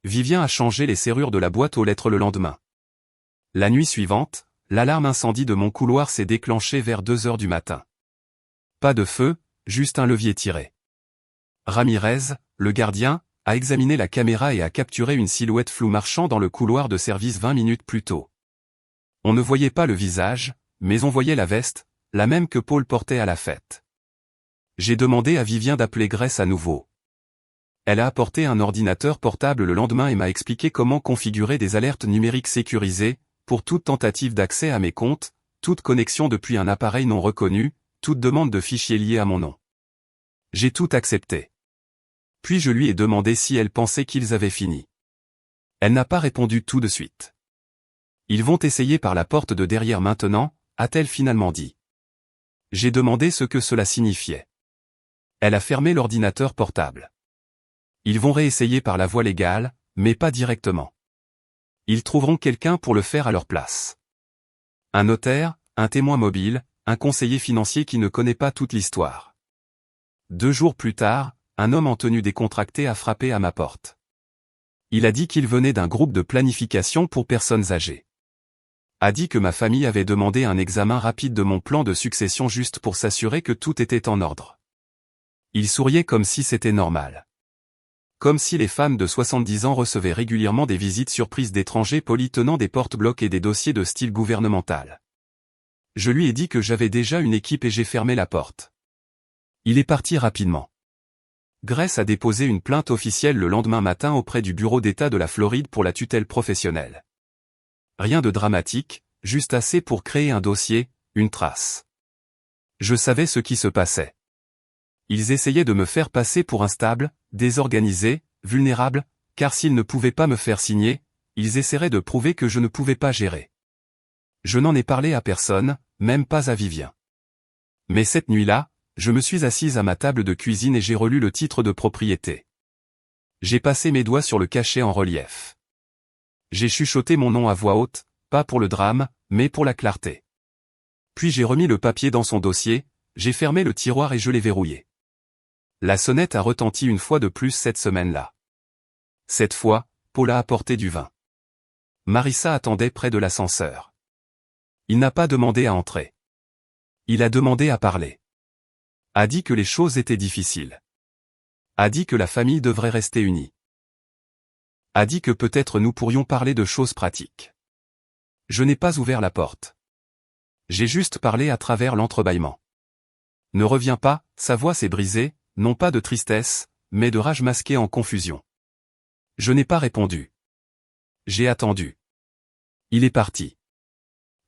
Vivien a changé les serrures de la boîte aux lettres le lendemain. La nuit suivante, l'alarme incendie de mon couloir s'est déclenchée vers 2 heures du matin. Pas de feu, juste un levier tiré. Ramirez, le gardien, a examiné la caméra et a capturé une silhouette floue marchant dans le couloir de service 20 minutes plus tôt. On ne voyait pas le visage, mais on voyait la veste, la même que Paul portait à la fête. J'ai demandé à Vivien d'appeler Grace à nouveau. Elle a apporté un ordinateur portable le lendemain et m'a expliqué comment configurer des alertes numériques sécurisées, pour toute tentative d'accès à mes comptes, toute connexion depuis un appareil non reconnu, toute demande de fichiers liés à mon nom. J'ai tout accepté. Puis je lui ai demandé si elle pensait qu'ils avaient fini. Elle n'a pas répondu tout de suite. Ils vont essayer par la porte de derrière maintenant, a-t-elle finalement dit. J'ai demandé ce que cela signifiait. Elle a fermé l'ordinateur portable. Ils vont réessayer par la voie légale, mais pas directement. Ils trouveront quelqu'un pour le faire à leur place. Un notaire, un témoin mobile, un conseiller financier qui ne connaît pas toute l'histoire. 2 jours plus tard, un homme en tenue décontractée a frappé à ma porte. Il a dit qu'il venait d'un groupe de planification pour personnes âgées. A dit que ma famille avait demandé un examen rapide de mon plan de succession juste pour s'assurer que tout était en ordre. Il souriait comme si c'était normal. Comme si les femmes de 70 ans recevaient régulièrement des visites surprises d'étrangers polis tenant des porte-blocs et des dossiers de style gouvernemental. Je lui ai dit que j'avais déjà une équipe et j'ai fermé la porte. Il est parti rapidement. Grace a déposé une plainte officielle le lendemain matin auprès du bureau d'État de la Floride pour la tutelle professionnelle. Rien de dramatique, juste assez pour créer un dossier, une trace. Je savais ce qui se passait. Ils essayaient de me faire passer pour instable, désorganisé, vulnérable, car s'ils ne pouvaient pas me faire signer, ils essaieraient de prouver que je ne pouvais pas gérer. Je n'en ai parlé à personne, même pas à Vivien. Mais cette nuit-là, je me suis assise à ma table de cuisine et j'ai relu le titre de propriété. J'ai passé mes doigts sur le cachet en relief. J'ai chuchoté mon nom à voix haute, pas pour le drame, mais pour la clarté. Puis j'ai remis le papier dans son dossier, j'ai fermé le tiroir et je l'ai verrouillé. La sonnette a retenti une fois de plus cette semaine-là. Cette fois, Paul a apporté du vin. Marissa attendait près de l'ascenseur. Il n'a pas demandé à entrer. Il a demandé à parler. A dit que les choses étaient difficiles. A dit que la famille devrait rester unie. A dit que peut-être nous pourrions parler de choses pratiques. Je n'ai pas ouvert la porte. J'ai juste parlé à travers l'entrebâillement. Ne reviens pas, sa voix s'est brisée, non pas de tristesse, mais de rage masquée en confusion. Je n'ai pas répondu. J'ai attendu. Il est parti.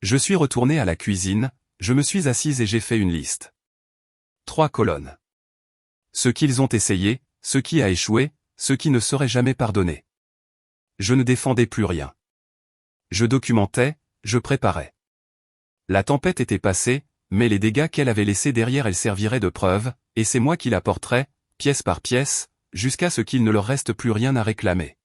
Je suis retourné à la cuisine, je me suis assise et j'ai fait une liste. 3 colonnes. Ce qu'ils ont essayé, ce qui a échoué, ce qui ne serait jamais pardonné. Je ne défendais plus rien. Je documentais, je préparais. La tempête était passée, mais les dégâts qu'elle avait laissés derrière elle serviraient de preuve, et c'est moi qui la porterais, pièce par pièce, jusqu'à ce qu'il ne leur reste plus rien à réclamer.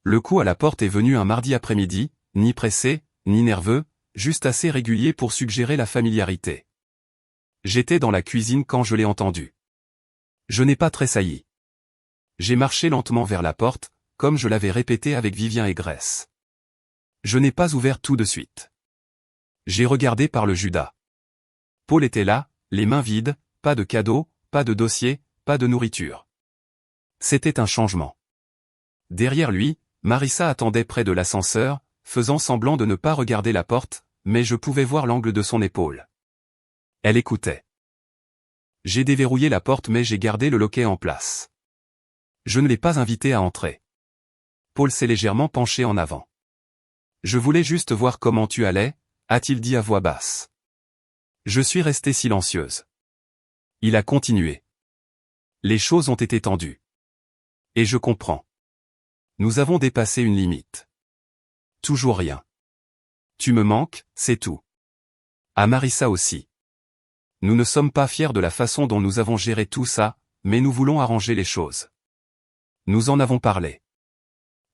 Le coup à la porte est venu un mardi après-midi, ni pressé, ni nerveux, juste assez régulier pour suggérer la familiarité. J'étais dans la cuisine quand je l'ai entendu. Je n'ai pas tressailli. J'ai marché lentement vers la porte, comme je l'avais répété avec Vivien et Grace. Je n'ai pas ouvert tout de suite. J'ai regardé par le Judas. Paul était là, les mains vides, pas de cadeaux, pas de dossier, pas de nourriture. C'était un changement. Derrière lui, Marissa attendait près de l'ascenseur, faisant semblant de ne pas regarder la porte, mais je pouvais voir l'angle de son épaule. Elle écoutait. J'ai déverrouillé la porte mais j'ai gardé le loquet en place. Je ne l'ai pas invité à entrer. Paul s'est légèrement penché en avant. Je voulais juste voir comment tu allais, a-t-il dit à voix basse. Je suis restée silencieuse. Il a continué. Les choses ont été tendues. Et je comprends. Nous avons dépassé une limite. Toujours rien. Tu me manques, c'est tout. À Marissa aussi. Nous ne sommes pas fiers de la façon dont nous avons géré tout ça, mais nous voulons arranger les choses. Nous en avons parlé.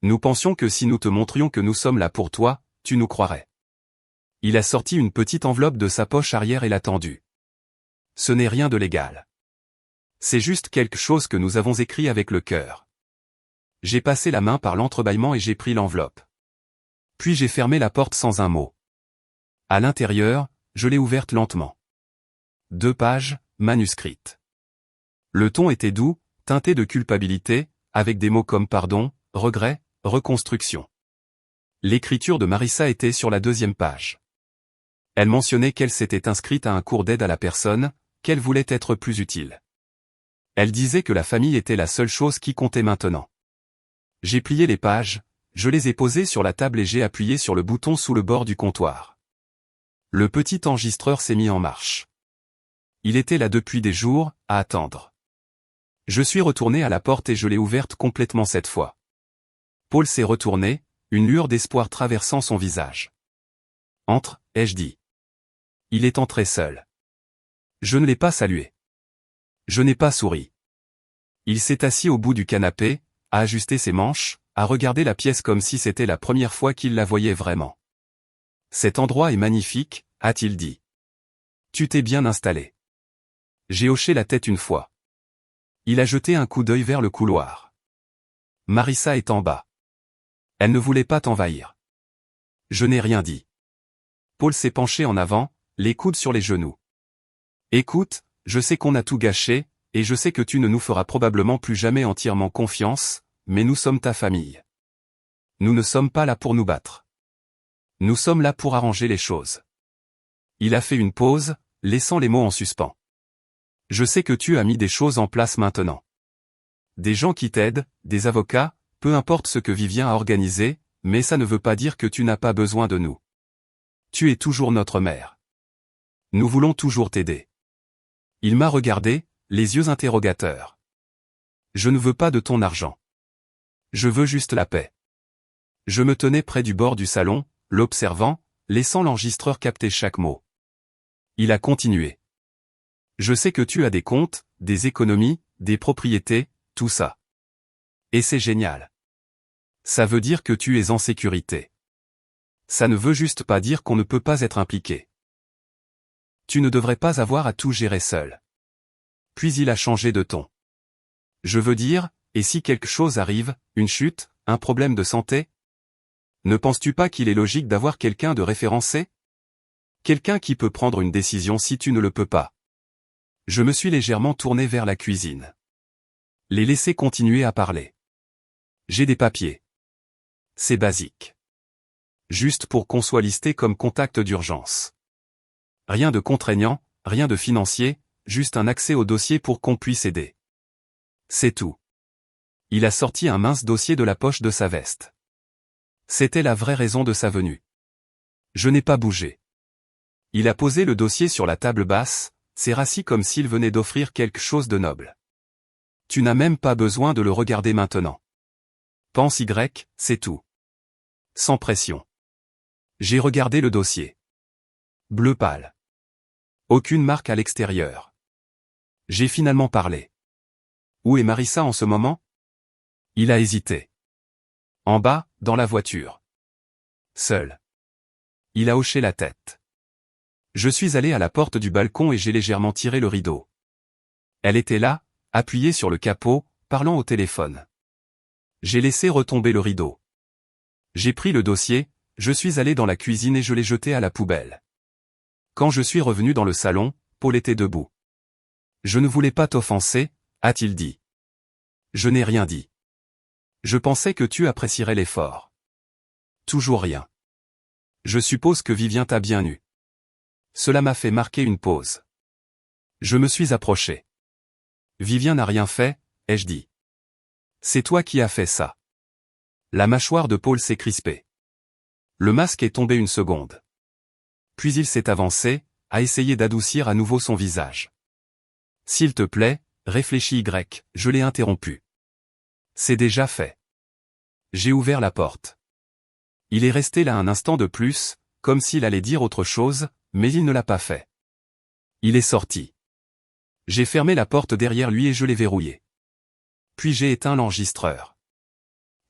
Nous pensions que si nous te montrions que nous sommes là pour toi, tu nous croirais. Il a sorti une petite enveloppe de sa poche arrière et l'a tendue. Ce n'est rien de légal. C'est juste quelque chose que nous avons écrit avec le cœur. J'ai passé la main par l'entrebâillement et j'ai pris l'enveloppe. Puis j'ai fermé la porte sans un mot. À l'intérieur, je l'ai ouverte lentement. 2 pages, manuscrites. Le ton était doux, teinté de culpabilité, avec des mots comme pardon, regret, reconstruction. L'écriture de Marissa était sur la 2e page. Elle mentionnait qu'elle s'était inscrite à un cours d'aide à la personne, qu'elle voulait être plus utile. Elle disait que la famille était la seule chose qui comptait maintenant. J'ai plié les pages, je les ai posées sur la table et j'ai appuyé sur le bouton sous le bord du comptoir. Le petit enregistreur s'est mis en marche. Il était là depuis des jours, à attendre. Je suis retourné à la porte et je l'ai ouverte complètement cette fois. Paul s'est retourné, une lueur d'espoir traversant son visage. « Entre » ai-je dit. Il est entré seul. Je ne l'ai pas salué. Je n'ai pas souri. Il s'est assis au bout du canapé, a ajusté ses manches, a regardé la pièce comme si c'était la première fois qu'il la voyait vraiment. « Cet endroit est magnifique », a-t-il dit. « Tu t'es bien installé. » J'ai hoché la tête une fois. Il a jeté un coup d'œil vers le couloir. Marissa est en bas. Elle ne voulait pas t'envahir. Je n'ai rien dit. Paul s'est penché en avant, les coudes sur les genoux. Écoute, je sais qu'on a tout gâché, et je sais que tu ne nous feras probablement plus jamais entièrement confiance, mais nous sommes ta famille. Nous ne sommes pas là pour nous battre. Nous sommes là pour arranger les choses. Il a fait une pause, laissant les mots en suspens. Je sais que tu as mis des choses en place maintenant. Des gens qui t'aident, des avocats, peu importe ce que Vivien a organisé, mais ça ne veut pas dire que tu n'as pas besoin de nous. Tu es toujours notre mère. Nous voulons toujours t'aider. Il m'a regardé, les yeux interrogateurs. Je ne veux pas de ton argent. Je veux juste la paix. Je me tenais près du bord du salon, l'observant, laissant l'enregistreur capter chaque mot. Il a continué. Je sais que tu as des comptes, des économies, des propriétés, tout ça. Et c'est génial. Ça veut dire que tu es en sécurité. Ça ne veut juste pas dire qu'on ne peut pas être impliqué. Tu ne devrais pas avoir à tout gérer seul. Puis il a changé de ton. Je veux dire, et si quelque chose arrive, une chute, un problème de santé? Ne penses-tu pas qu'il est logique d'avoir quelqu'un de référencé? Quelqu'un qui peut prendre une décision si tu ne le peux pas. Je me suis légèrement tourné vers la cuisine. Les laisser continuer à parler. J'ai des papiers. C'est basique. Juste pour qu'on soit listé comme contact d'urgence. Rien de contraignant, rien de financier, juste un accès au dossier pour qu'on puisse aider. C'est tout. Il a sorti un mince dossier de la poche de sa veste. C'était la vraie raison de sa venue. Je n'ai pas bougé. Il a posé le dossier sur la table basse, s'est rassis comme s'il venait d'offrir quelque chose de noble. Tu n'as même pas besoin de le regarder maintenant. Pense Y, c'est tout. Sans pression. J'ai regardé le dossier. Bleu pâle. Aucune marque à l'extérieur. J'ai finalement parlé. Où est Marissa en ce moment? Il a hésité. En bas, dans la voiture. Seul. Il a hoché la tête. Je suis allé à la porte du balcon et j'ai légèrement tiré le rideau. Elle était là, appuyée sur le capot, parlant au téléphone. J'ai laissé retomber le rideau. J'ai pris le dossier, je suis allé dans la cuisine et je l'ai jeté à la poubelle. Quand je suis revenu dans le salon, Paul était debout. Je ne voulais pas t'offenser, a-t-il dit. Je n'ai rien dit. Je pensais que tu apprécierais l'effort. Toujours rien. Je suppose que Vivien t'a bien eu. Cela m'a fait marquer une pause. Je me suis approché. Vivien n'a rien fait, ai-je dit. C'est toi qui as fait ça. La mâchoire de Paul s'est crispée. Le masque est tombé une seconde. Puis il s'est avancé, a essayé d'adoucir à nouveau son visage. S'il te plaît, réfléchis Y, je l'ai interrompu. C'est déjà fait. J'ai ouvert la porte. Il est resté là un instant de plus, comme s'il allait dire autre chose, mais il ne l'a pas fait. Il est sorti. J'ai fermé la porte derrière lui et je l'ai verrouillée. Puis j'ai éteint l'enregistreur.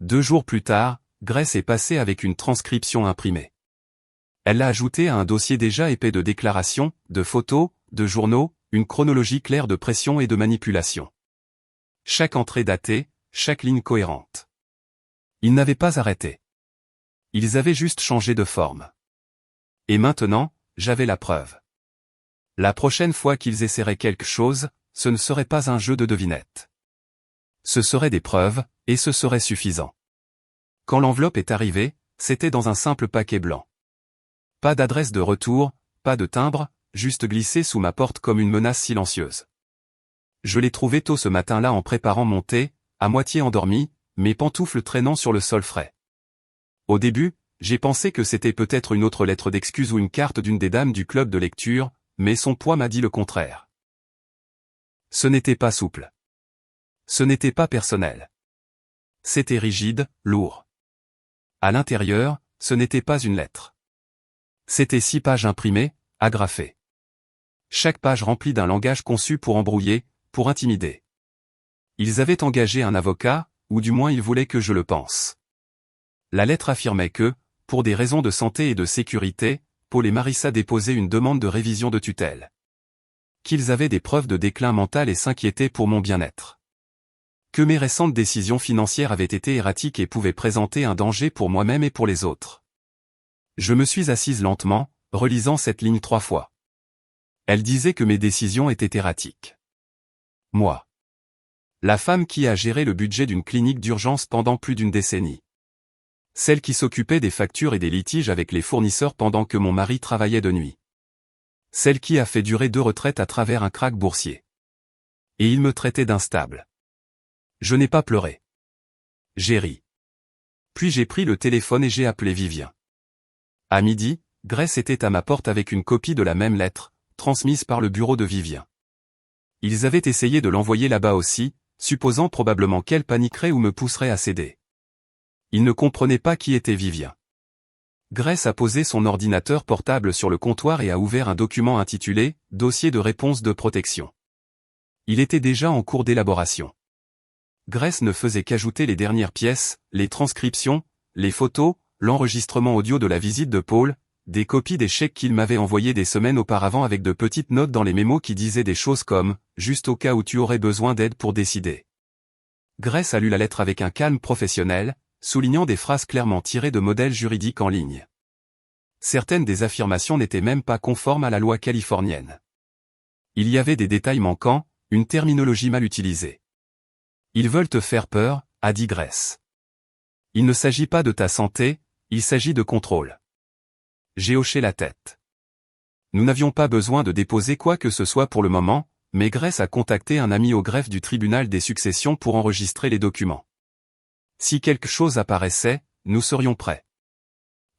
2 jours plus tard, Grace est passée avec une transcription imprimée. Elle l'a ajoutée à un dossier déjà épais de déclarations, de photos, de journaux, une chronologie claire de pression et de manipulation. Chaque entrée datée, chaque ligne cohérente. Ils n'avaient pas arrêté. Ils avaient juste changé de forme. Et maintenant, j'avais la preuve. La prochaine fois qu'ils essaieraient quelque chose, ce ne serait pas un jeu de devinettes. Ce seraient des preuves, et ce serait suffisant. Quand l'enveloppe est arrivée, c'était dans un simple paquet blanc. Pas d'adresse de retour, pas de timbre, juste glissé sous ma porte comme une menace silencieuse. Je l'ai trouvé tôt ce matin-là en préparant mon thé, à moitié endormi, mes pantoufles traînant sur le sol frais. Au début, j'ai pensé que c'était peut-être une autre lettre d'excuse ou une carte d'une des dames du club de lecture, mais son poids m'a dit le contraire. Ce n'était pas souple. Ce n'était pas personnel. C'était rigide, lourd. À l'intérieur, ce n'était pas une lettre. C'était 6 pages imprimées, agrafées. Chaque page remplie d'un langage conçu pour embrouiller, pour intimider. Ils avaient engagé un avocat, ou du moins ils voulaient que je le pense. La lettre affirmait que, pour des raisons de santé et de sécurité, Paul et Marissa déposaient une demande de révision de tutelle. Qu'ils avaient des preuves de déclin mental et s'inquiétaient pour mon bien-être. Que mes récentes décisions financières avaient été erratiques et pouvaient présenter un danger pour moi-même et pour les autres. Je me suis assise lentement, relisant cette ligne 3 fois. Elle disait que mes décisions étaient erratiques. Moi. La femme qui a géré le budget d'une clinique d'urgence pendant plus d'une décennie. Celle qui s'occupait des factures et des litiges avec les fournisseurs pendant que mon mari travaillait de nuit. Celle qui a fait durer 2 retraites à travers un krach boursier. Et il me traitait d'instable. Je n'ai pas pleuré. J'ai ri. Puis j'ai pris le téléphone et j'ai appelé Vivien. À midi, Grace était à ma porte avec une copie de la même lettre, transmise par le bureau de Vivien. Ils avaient essayé de l'envoyer là-bas aussi, supposant probablement qu'elle paniquerait ou me pousserait à céder. Ils ne comprenaient pas qui était Vivien. Grace a posé son ordinateur portable sur le comptoir et a ouvert un document intitulé « Dossier de réponse de protection ». Il était déjà en cours d'élaboration. Grace ne faisait qu'ajouter les dernières pièces, les transcriptions, les photos, l'enregistrement audio de la visite de Paul, des copies des chèques qu'il m'avait envoyés des semaines auparavant avec de petites notes dans les mémos qui disaient des choses comme « juste au cas où tu aurais besoin d'aide pour décider ». Grace a lu la lettre avec un calme professionnel, soulignant des phrases clairement tirées de modèles juridiques en ligne. Certaines des affirmations n'étaient même pas conformes à la loi californienne. Il y avait des détails manquants, une terminologie mal utilisée. Ils veulent te faire peur, a dit Grace. Il ne s'agit pas de ta santé, il s'agit de contrôle. J'ai hoché la tête. Nous n'avions pas besoin de déposer quoi que ce soit pour le moment, mais Grace a contacté un ami au greffe du tribunal des successions pour enregistrer les documents. Si quelque chose apparaissait, nous serions prêts.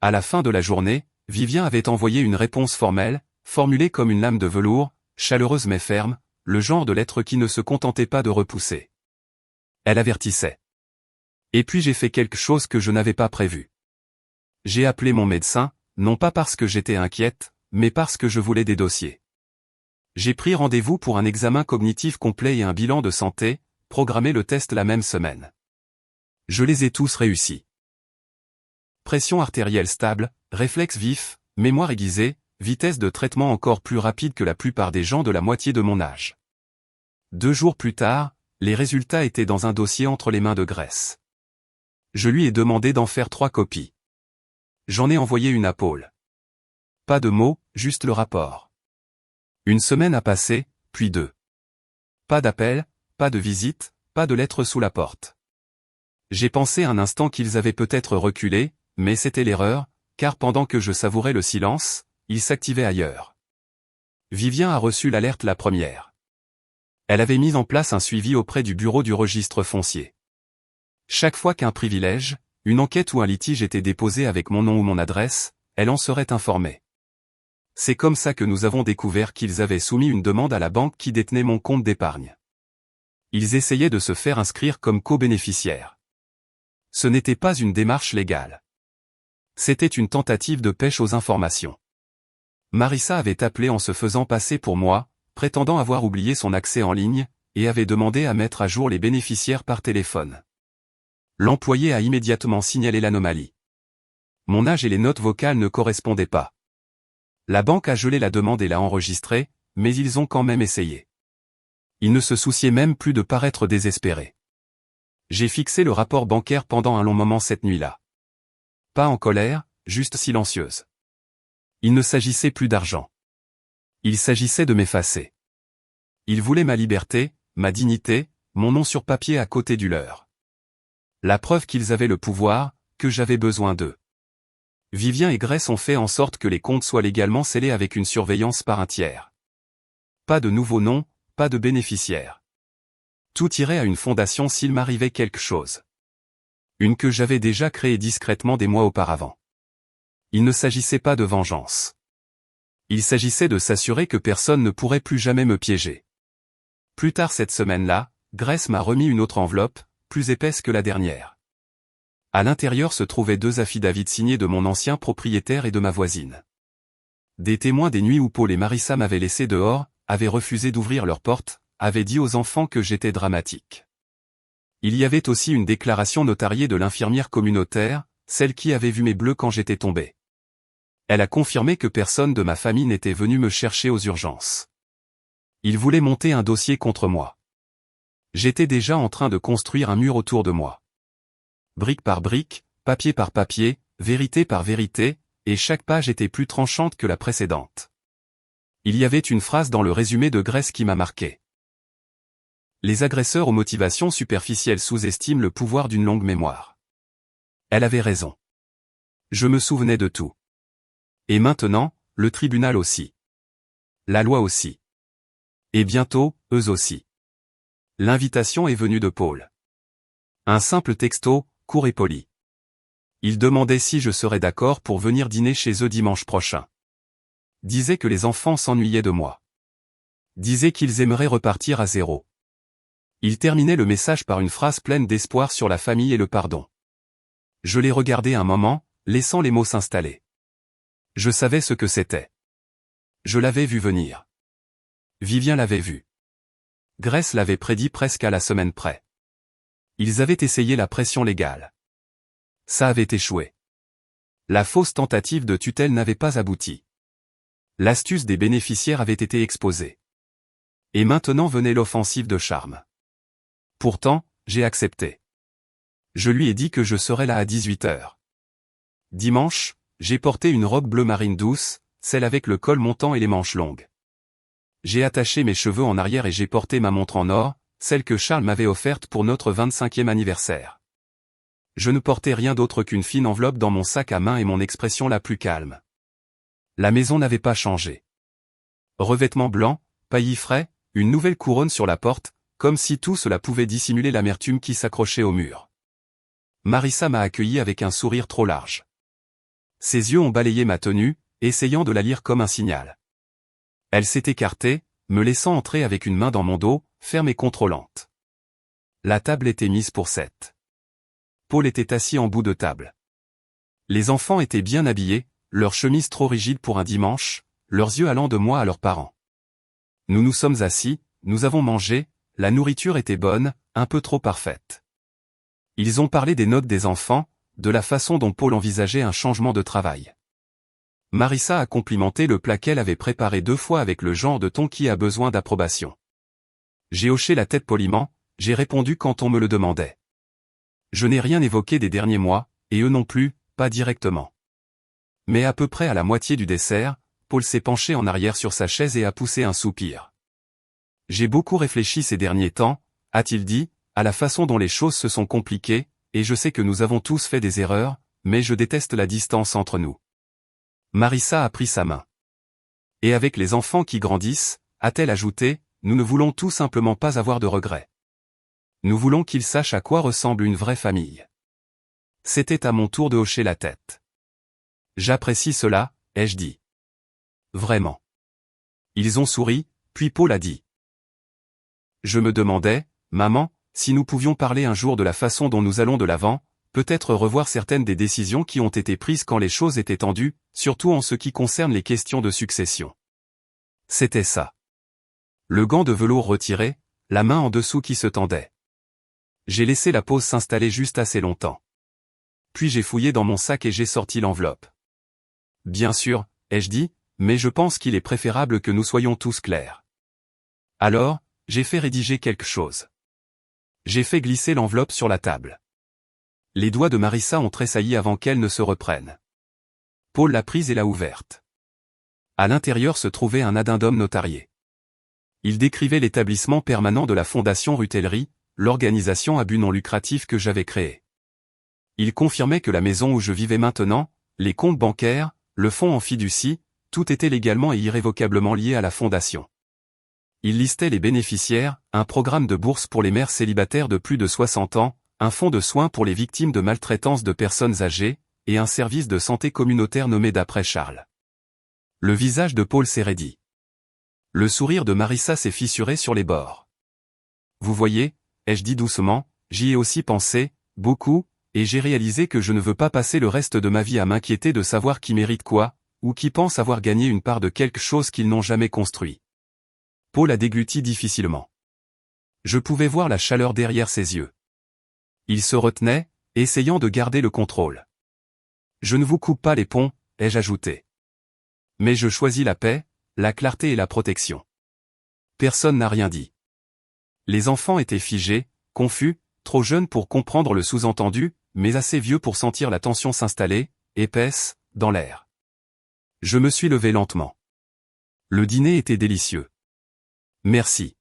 À la fin de la journée, Vivien avait envoyé une réponse formelle, formulée comme une lame de velours, chaleureuse mais ferme, le genre de lettre qui ne se contentait pas de repousser. Elle avertissait. Et puis j'ai fait quelque chose que je n'avais pas prévu. J'ai appelé mon médecin, non pas parce que j'étais inquiète, mais parce que je voulais des dossiers. J'ai pris rendez-vous pour un examen cognitif complet et un bilan de santé, programmé le test la même semaine. Je les ai tous réussis. Pression artérielle stable, réflexe vif, mémoire aiguisée, vitesse de traitement encore plus rapide que la plupart des gens de la moitié de mon âge. 2 jours plus tard, les résultats étaient dans un dossier entre les mains de Grace. Je lui ai demandé d'en faire 3 copies. J'en ai envoyé une à Paul. Pas de mots, juste le rapport. Une semaine a passé, puis 2. Pas d'appel, pas de visite, pas de lettre sous la porte. J'ai pensé un instant qu'ils avaient peut-être reculé, mais c'était l'erreur, car pendant que je savourais le silence, ils s'activaient ailleurs. Vivien a reçu l'alerte la première. Elle avait mis en place un suivi auprès du bureau du registre foncier. Chaque fois qu'un privilège, une enquête ou un litige était déposé avec mon nom ou mon adresse, elle en serait informée. C'est comme ça que nous avons découvert qu'ils avaient soumis une demande à la banque qui détenait mon compte d'épargne. Ils essayaient de se faire inscrire comme co-bénéficiaires. Ce n'était pas une démarche légale. C'était une tentative de pêche aux informations. Marissa avait appelé en se faisant passer pour moi, prétendant avoir oublié son accès en ligne, et avait demandé à mettre à jour les bénéficiaires par téléphone. L'employé a immédiatement signalé l'anomalie. Mon âge et les notes vocales ne correspondaient pas. La banque a gelé la demande et l'a enregistrée, mais ils ont quand même essayé. Ils ne se souciaient même plus de paraître désespérés. J'ai fixé le rapport bancaire pendant un long moment cette nuit-là. Pas en colère, juste silencieuse. Il ne s'agissait plus d'argent. Il s'agissait de m'effacer. Ils voulaient ma liberté, ma dignité, mon nom sur papier à côté du leur. La preuve qu'ils avaient le pouvoir, que j'avais besoin d'eux. Vivien et Grèce ont fait en sorte que les comptes soient légalement scellés avec une surveillance par un tiers. Pas de nouveaux noms, pas de bénéficiaires. Tout irait à une fondation s'il m'arrivait quelque chose. Une que j'avais déjà créée discrètement des mois auparavant. Il ne s'agissait pas de vengeance. Il s'agissait de s'assurer que personne ne pourrait plus jamais me piéger. Plus tard cette semaine-là, Grèce m'a remis une autre enveloppe, plus épaisse que la dernière. À l'intérieur se trouvaient 2 affidavits signés de mon ancien propriétaire et de ma voisine. Des témoins des nuits où Paul et Marissa m'avaient laissé dehors, avaient refusé d'ouvrir leurs portes, avaient dit aux enfants que j'étais dramatique. Il y avait aussi une déclaration notariée de l'infirmière communautaire, celle qui avait vu mes bleus quand j'étais tombé. Elle a confirmé que personne de ma famille n'était venu me chercher aux urgences. Ils voulaient monter un dossier contre moi. J'étais déjà en train de construire un mur autour de moi. Brique par brique, papier par papier, vérité par vérité, et chaque page était plus tranchante que la précédente. Il y avait une phrase dans le résumé de Grèce qui m'a marqué. Les agresseurs aux motivations superficielles sous-estiment le pouvoir d'une longue mémoire. Elle avait raison. Je me souvenais de tout. Et maintenant, le tribunal aussi. La loi aussi. Et bientôt, eux aussi. L'invitation est venue de Paul. Un simple texto, court et poli. Il demandait si je serais d'accord pour venir dîner chez eux dimanche prochain. Disait que les enfants s'ennuyaient de moi. Disait qu'ils aimeraient repartir à zéro. Il terminait le message par une phrase pleine d'espoir sur la famille et le pardon. Je l'ai regardé un moment, laissant les mots s'installer. Je savais ce que c'était. Je l'avais vu venir. Vivien l'avait vu. Grèce l'avait prédit presque à la semaine près. Ils avaient essayé la pression légale. Ça avait échoué. La fausse tentative de tutelle n'avait pas abouti. L'astuce des bénéficiaires avait été exposée. Et maintenant venait l'offensive de charme. Pourtant, j'ai accepté. Je lui ai dit que je serais là à 18h. Dimanche, j'ai porté une robe bleu marine douce, celle avec le col montant et les manches longues. J'ai attaché mes cheveux en arrière et j'ai porté ma montre en or, celle que Charles m'avait offerte pour notre 25e anniversaire. Je ne portais rien d'autre qu'une fine enveloppe dans mon sac à main et mon expression la plus calme. La maison n'avait pas changé. Revêtement blanc, paillis frais, une nouvelle couronne sur la porte, comme si tout cela pouvait dissimuler l'amertume qui s'accrochait au mur. Marissa m'a accueilli avec un sourire trop large. Ses yeux ont balayé ma tenue, essayant de la lire comme un signal. Elle s'est écartée, me laissant entrer avec une main dans mon dos, ferme et contrôlante. La table était mise pour 7. Paul était assis en bout de table. Les enfants étaient bien habillés, leurs chemises trop rigides pour un dimanche, leurs yeux allant de moi à leurs parents. Nous nous sommes assis, nous avons mangé, la nourriture était bonne, un peu trop parfaite. Ils ont parlé des notes des enfants, de la façon dont Paul envisageait un changement de travail. Marissa a complimenté le plat qu'elle avait préparé 2 fois avec le genre de ton qui a besoin d'approbation. J'ai hoché la tête poliment, j'ai répondu quand on me le demandait. Je n'ai rien évoqué des derniers mois, et eux non plus, pas directement. Mais à peu près à la moitié du dessert, Paul s'est penché en arrière sur sa chaise et a poussé un soupir. J'ai beaucoup réfléchi ces derniers temps, a-t-il dit, à la façon dont les choses se sont compliquées, et je sais que nous avons tous fait des erreurs, mais je déteste la distance entre nous. Marissa a pris sa main. Et avec les enfants qui grandissent, a-t-elle ajouté, nous ne voulons tout simplement pas avoir de regrets. Nous voulons qu'ils sachent à quoi ressemble une vraie famille. C'était à mon tour de hocher la tête. J'apprécie cela, ai-je dit. Vraiment. Ils ont souri, puis Paul a dit. Je me demandais, maman, si nous pouvions parler un jour de la façon dont nous allons de l'avant, peut-être revoir certaines des décisions qui ont été prises quand les choses étaient tendues, surtout en ce qui concerne les questions de succession. C'était ça. Le gant de velours retiré, la main en dessous qui se tendait. J'ai laissé la pause s'installer juste assez longtemps. Puis j'ai fouillé dans mon sac et j'ai sorti l'enveloppe. Bien sûr, ai-je dit, mais je pense qu'il est préférable que nous soyons tous clairs. Alors, j'ai fait rédiger quelque chose. J'ai fait glisser l'enveloppe sur la table. Les doigts de Marissa ont tressailli avant qu'elle ne se reprenne. Paul l'a prise et l'a ouverte. À l'intérieur se trouvait un addendum notarié. Il décrivait l'établissement permanent de la Fondation Rutellerie, l'organisation à but non lucratif que j'avais créée. Il confirmait que la maison où je vivais maintenant, les comptes bancaires, le fonds en fiducie, tout était légalement et irrévocablement lié à la Fondation. Il listait les bénéficiaires, un programme de bourse pour les mères célibataires de plus de 60 ans, un fonds de soins pour les victimes de maltraitance de personnes âgées, et un service de santé communautaire nommé d'après Charles. Le visage de Paul s'est raidi. Le sourire de Marissa s'est fissuré sur les bords. Vous voyez, ai-je dit doucement, j'y ai aussi pensé, beaucoup, et j'ai réalisé que je ne veux pas passer le reste de ma vie à m'inquiéter de savoir qui mérite quoi, ou qui pense avoir gagné une part de quelque chose qu'ils n'ont jamais construit. Paul a dégluti difficilement. Je pouvais voir la chaleur derrière ses yeux. Il se retenait, essayant de garder le contrôle. Je ne vous coupe pas les ponts, ai-je ajouté. Mais je choisis la paix, la clarté et la protection. Personne n'a rien dit. Les enfants étaient figés, confus, trop jeunes pour comprendre le sous-entendu, mais assez vieux pour sentir la tension s'installer, épaisse, dans l'air. Je me suis levé lentement. Le dîner était délicieux. Merci.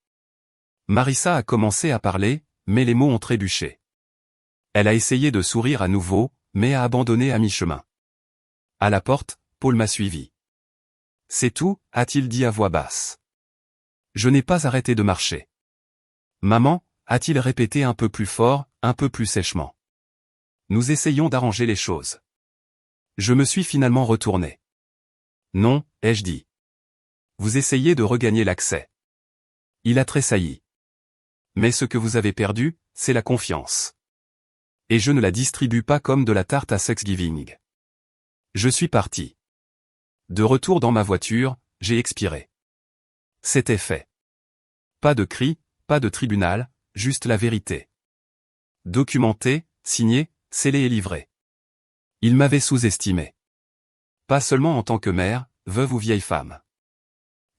Marissa a commencé à parler, mais les mots ont trébuché. Elle a essayé de sourire à nouveau, mais a abandonné à mi-chemin. À la porte, Paul m'a suivi. C'est tout, a-t-il dit à voix basse. Je n'ai pas arrêté de marcher. Maman, a-t-il répété un peu plus fort, un peu plus sèchement. Nous essayons d'arranger les choses. Je me suis finalement retourné. Non, ai-je dit. Vous essayez de regagner l'accès. Il a tressailli. Mais ce que vous avez perdu, c'est la confiance. Et je ne la distribue pas comme de la tarte à Thanksgiving. Je suis parti. De retour dans ma voiture, j'ai expiré. C'était fait. Pas de cri, pas de tribunal, juste la vérité. Documenté, signé, scellé et livré. Il m'avait sous-estimé. Pas seulement en tant que mère, veuve ou vieille femme.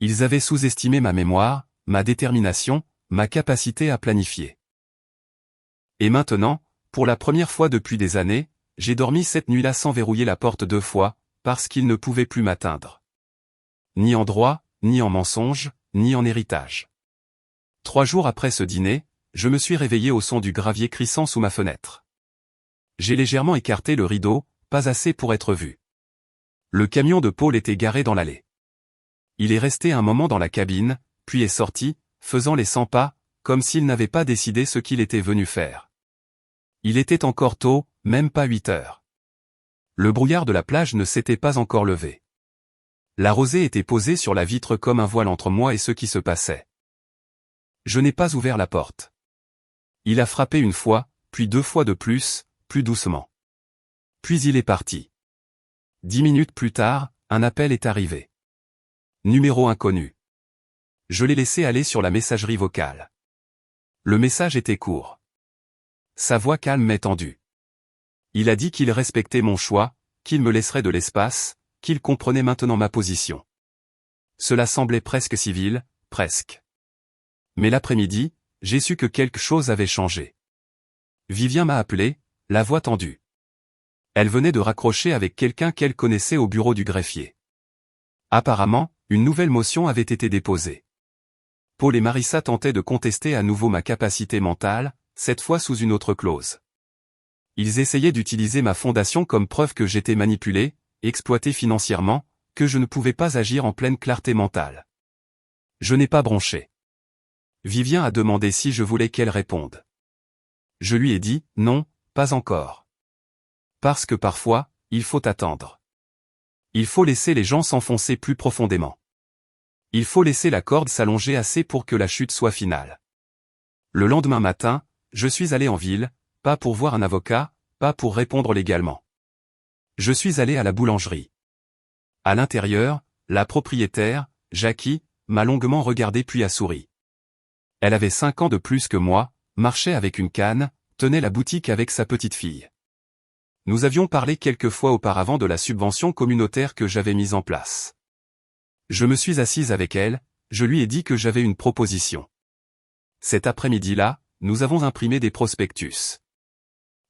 Ils avaient sous-estimé ma mémoire, ma détermination, ma capacité à planifier. Et maintenant, pour la première fois depuis des années, j'ai dormi cette nuit-là sans verrouiller la porte 2 fois, parce qu'ils ne pouvaient plus m'atteindre. Ni en droit, ni en mensonge, ni en héritage. 3 jours après ce dîner, je me suis réveillé au son du gravier crissant sous ma fenêtre. J'ai légèrement écarté le rideau, pas assez pour être vu. Le camion de Paul était garé dans l'allée. Il est resté un moment dans la cabine, puis est sorti, faisant les 100 pas, comme s'il n'avait pas décidé ce qu'il était venu faire. Il était encore tôt, même pas 8 heures. Le brouillard de la plage ne s'était pas encore levé. La rosée était posée sur la vitre comme un voile entre moi et ce qui se passait. Je n'ai pas ouvert la porte. Il a frappé 1 fois, puis 2 fois de plus, plus doucement. Puis il est parti. 10 minutes plus tard, un appel est arrivé. Numéro inconnu. Je l'ai laissé aller sur la messagerie vocale. Le message était court. Sa voix calme mais tendue. Il a dit qu'il respectait mon choix, qu'il me laisserait de l'espace, qu'il comprenait maintenant ma position. Cela semblait presque civil, presque. Mais l'après-midi, j'ai su que quelque chose avait changé. Vivien m'a appelé, la voix tendue. Elle venait de raccrocher avec quelqu'un qu'elle connaissait au bureau du greffier. Apparemment, une nouvelle motion avait été déposée. Paul et Marissa tentaient de contester à nouveau ma capacité mentale, cette fois sous une autre clause. Ils essayaient d'utiliser ma fondation comme preuve que j'étais manipulé, exploité financièrement, que je ne pouvais pas agir en pleine clarté mentale. Je n'ai pas bronché. Vivien a demandé si je voulais qu'elle réponde. Je lui ai dit, non, pas encore. Parce que parfois, il faut attendre. Il faut laisser les gens s'enfoncer plus profondément. Il faut laisser la corde s'allonger assez pour que la chute soit finale. Le lendemain matin, je suis allé en ville, pas pour voir un avocat, pas pour répondre légalement. Je suis allé à la boulangerie. À l'intérieur, la propriétaire, Jackie, m'a longuement regardé puis a souri. Elle avait 5 ans de plus que moi, marchait avec une canne, tenait la boutique avec sa petite fille. Nous avions parlé quelques fois auparavant de la subvention communautaire que j'avais mise en place. Je me suis assise avec elle, je lui ai dit que j'avais une proposition. Cet après-midi-là, nous avons imprimé des prospectus.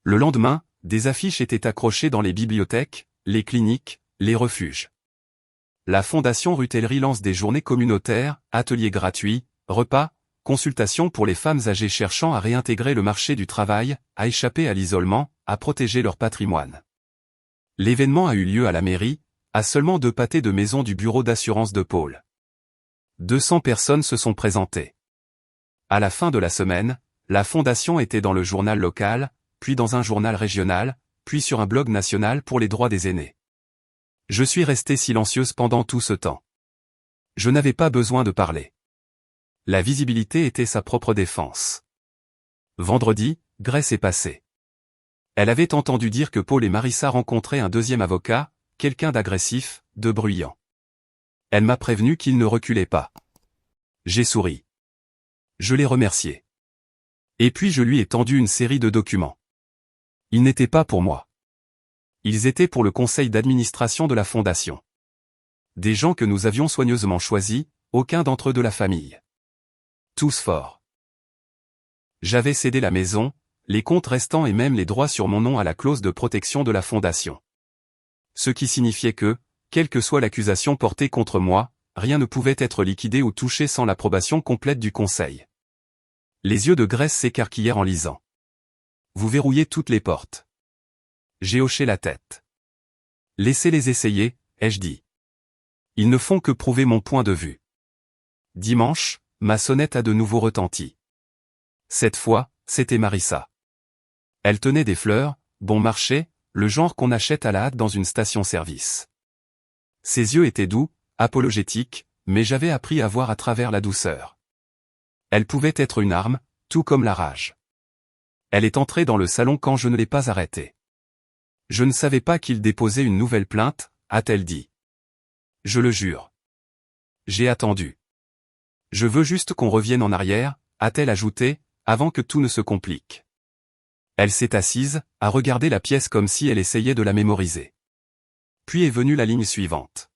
Le lendemain, des affiches étaient accrochées dans les bibliothèques, les cliniques, les refuges. la Fondation Rutellerie lance des journées communautaires, ateliers gratuits, repas, consultations pour les femmes âgées cherchant à réintégrer le marché du travail, à échapper à l'isolement, à protéger leur patrimoine. L'événement a eu lieu à la mairie, à seulement 2 pâtés de maison du bureau d'assurance de Paul. 200 personnes se sont présentées. À la fin de la semaine, la fondation était dans le journal local, puis dans un journal régional, puis sur un blog national pour les droits des aînés. Je suis restée silencieuse pendant tout ce temps. Je n'avais pas besoin de parler. La visibilité était sa propre défense. Vendredi, Grace est passée. Elle avait entendu dire que Paul et Marissa rencontraient un deuxième avocat, quelqu'un d'agressif, de bruyant. Elle m'a prévenu qu'il ne reculait pas. J'ai souri. Je l'ai remercié. Et puis je lui ai tendu une série de documents. Ils n'étaient pas pour moi. Ils étaient pour le conseil d'administration de la fondation. Des gens que nous avions soigneusement choisis, aucun d'entre eux de la famille. Tous forts. J'avais cédé la maison, les comptes restants et même les droits sur mon nom à la clause de protection de la fondation. Ce qui signifiait que, quelle que soit l'accusation portée contre moi, rien ne pouvait être liquidé ou touché sans l'approbation complète du conseil. Les yeux de Grace s'écarquillèrent en lisant. Vous verrouillez toutes les portes. J'ai hoché la tête. Laissez-les essayer, ai-je dit. Ils ne font que prouver mon point de vue. Dimanche, ma sonnette a de nouveau retenti. Cette fois, c'était Marissa. Elle tenait des fleurs, bon marché, le genre qu'on achète à la hâte dans une station-service. Ses yeux étaient doux, apologétiques, mais j'avais appris à voir à travers la douceur. Elle pouvait être une arme, tout comme la rage. Elle est entrée dans le salon quand je ne l'ai pas arrêtée. Je ne savais pas qu'il déposait une nouvelle plainte, a-t-elle dit. Je le jure. J'ai attendu. Je veux juste qu'on revienne en arrière, a-t-elle ajouté, avant que tout ne se complique. Elle s'est assise, a regardé la pièce comme si elle essayait de la mémoriser. Puis est venue la ligne suivante.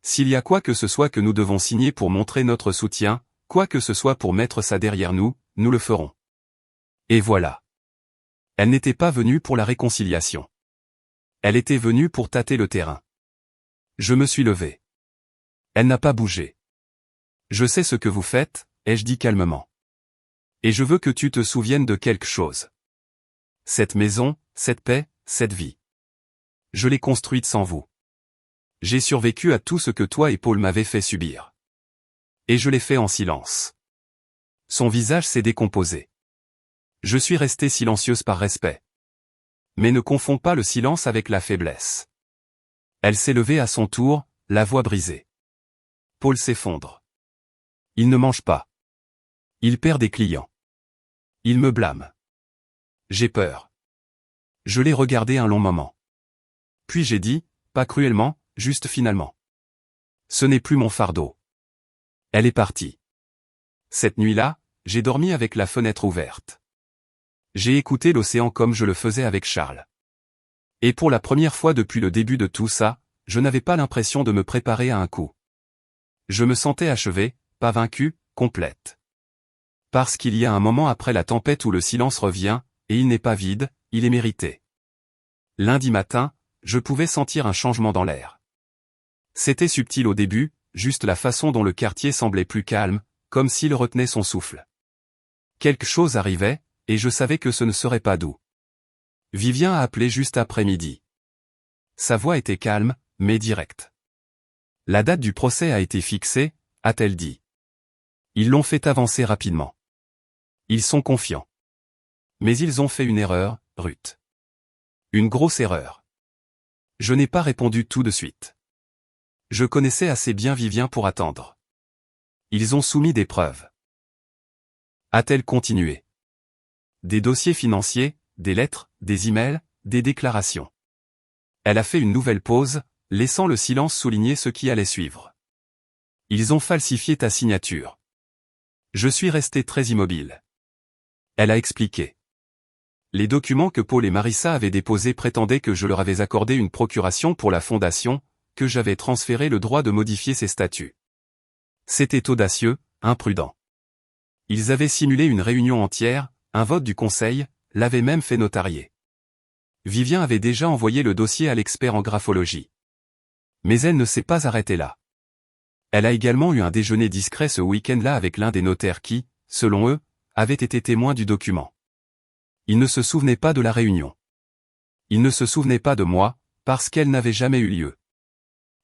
S'il y a quoi que ce soit que nous devons signer pour montrer notre soutien, quoi que ce soit pour mettre ça derrière nous, nous le ferons. Et voilà. Elle n'était pas venue pour la réconciliation. Elle était venue pour tâter le terrain. Je me suis levé. Elle n'a pas bougé. Je sais ce que vous faites, ai-je dit calmement. Et je veux que tu te souviennes de quelque chose. Cette maison, cette paix, cette vie. Je l'ai construite sans vous. J'ai survécu à tout ce que toi et Paul m'avez fait subir. Et je l'ai fait en silence. Son visage s'est décomposé. Je suis restée silencieuse par respect. Mais ne confonds pas le silence avec la faiblesse. Elle s'est levée à son tour, la voix brisée. Paul s'effondre. Il ne mange pas. Il perd des clients. Il me blâme. J'ai peur. Je l'ai regardé un long moment. Puis j'ai dit, pas cruellement, juste finalement. Ce n'est plus mon fardeau. Elle est partie. Cette nuit-là, j'ai dormi avec la fenêtre ouverte. J'ai écouté l'océan comme je le faisais avec Charles. Et pour la première fois depuis le début de tout ça, je n'avais pas l'impression de me préparer à un coup. Je me sentais achevée, pas vaincue, complète. Parce qu'il y a un moment après la tempête où le silence revient, et il n'est pas vide, il est mérité. Lundi matin, je pouvais sentir un changement dans l'air. C'était subtil au début, juste la façon dont le quartier semblait plus calme, comme s'il retenait son souffle. Quelque chose arrivait, et je savais que ce ne serait pas doux. Vivien a appelé juste après midi. Sa voix était calme, mais directe. La date du procès a été fixée, a-t-elle dit. Ils l'ont fait avancer rapidement. Ils sont confiants. Mais ils ont fait une erreur, Ruth. Une grosse erreur. Je n'ai pas répondu tout de suite. Je connaissais assez bien Vivien pour attendre. Ils ont soumis des preuves. A-t-elle continué? Des dossiers financiers, des lettres, des emails, des déclarations. Elle a fait une nouvelle pause, laissant le silence souligner ce qui allait suivre. Ils ont falsifié ta signature. Je suis resté très immobile. Elle a expliqué. Les documents que Paul et Marissa avaient déposés prétendaient que je leur avais accordé une procuration pour la fondation, que j'avais transféré le droit de modifier ses statuts. C'était audacieux, imprudent. Ils avaient simulé une réunion entière, un vote du conseil, l'avaient même fait notarier. Vivien avait déjà envoyé le dossier à l'expert en graphologie. Mais elle ne s'est pas arrêtée là. Elle a également eu un déjeuner discret ce week-end-là avec l'un des notaires qui, selon eux, avait été témoin du document. Il ne se souvenait pas de la réunion. Il ne se souvenait pas de moi, parce qu'elle n'avait jamais eu lieu.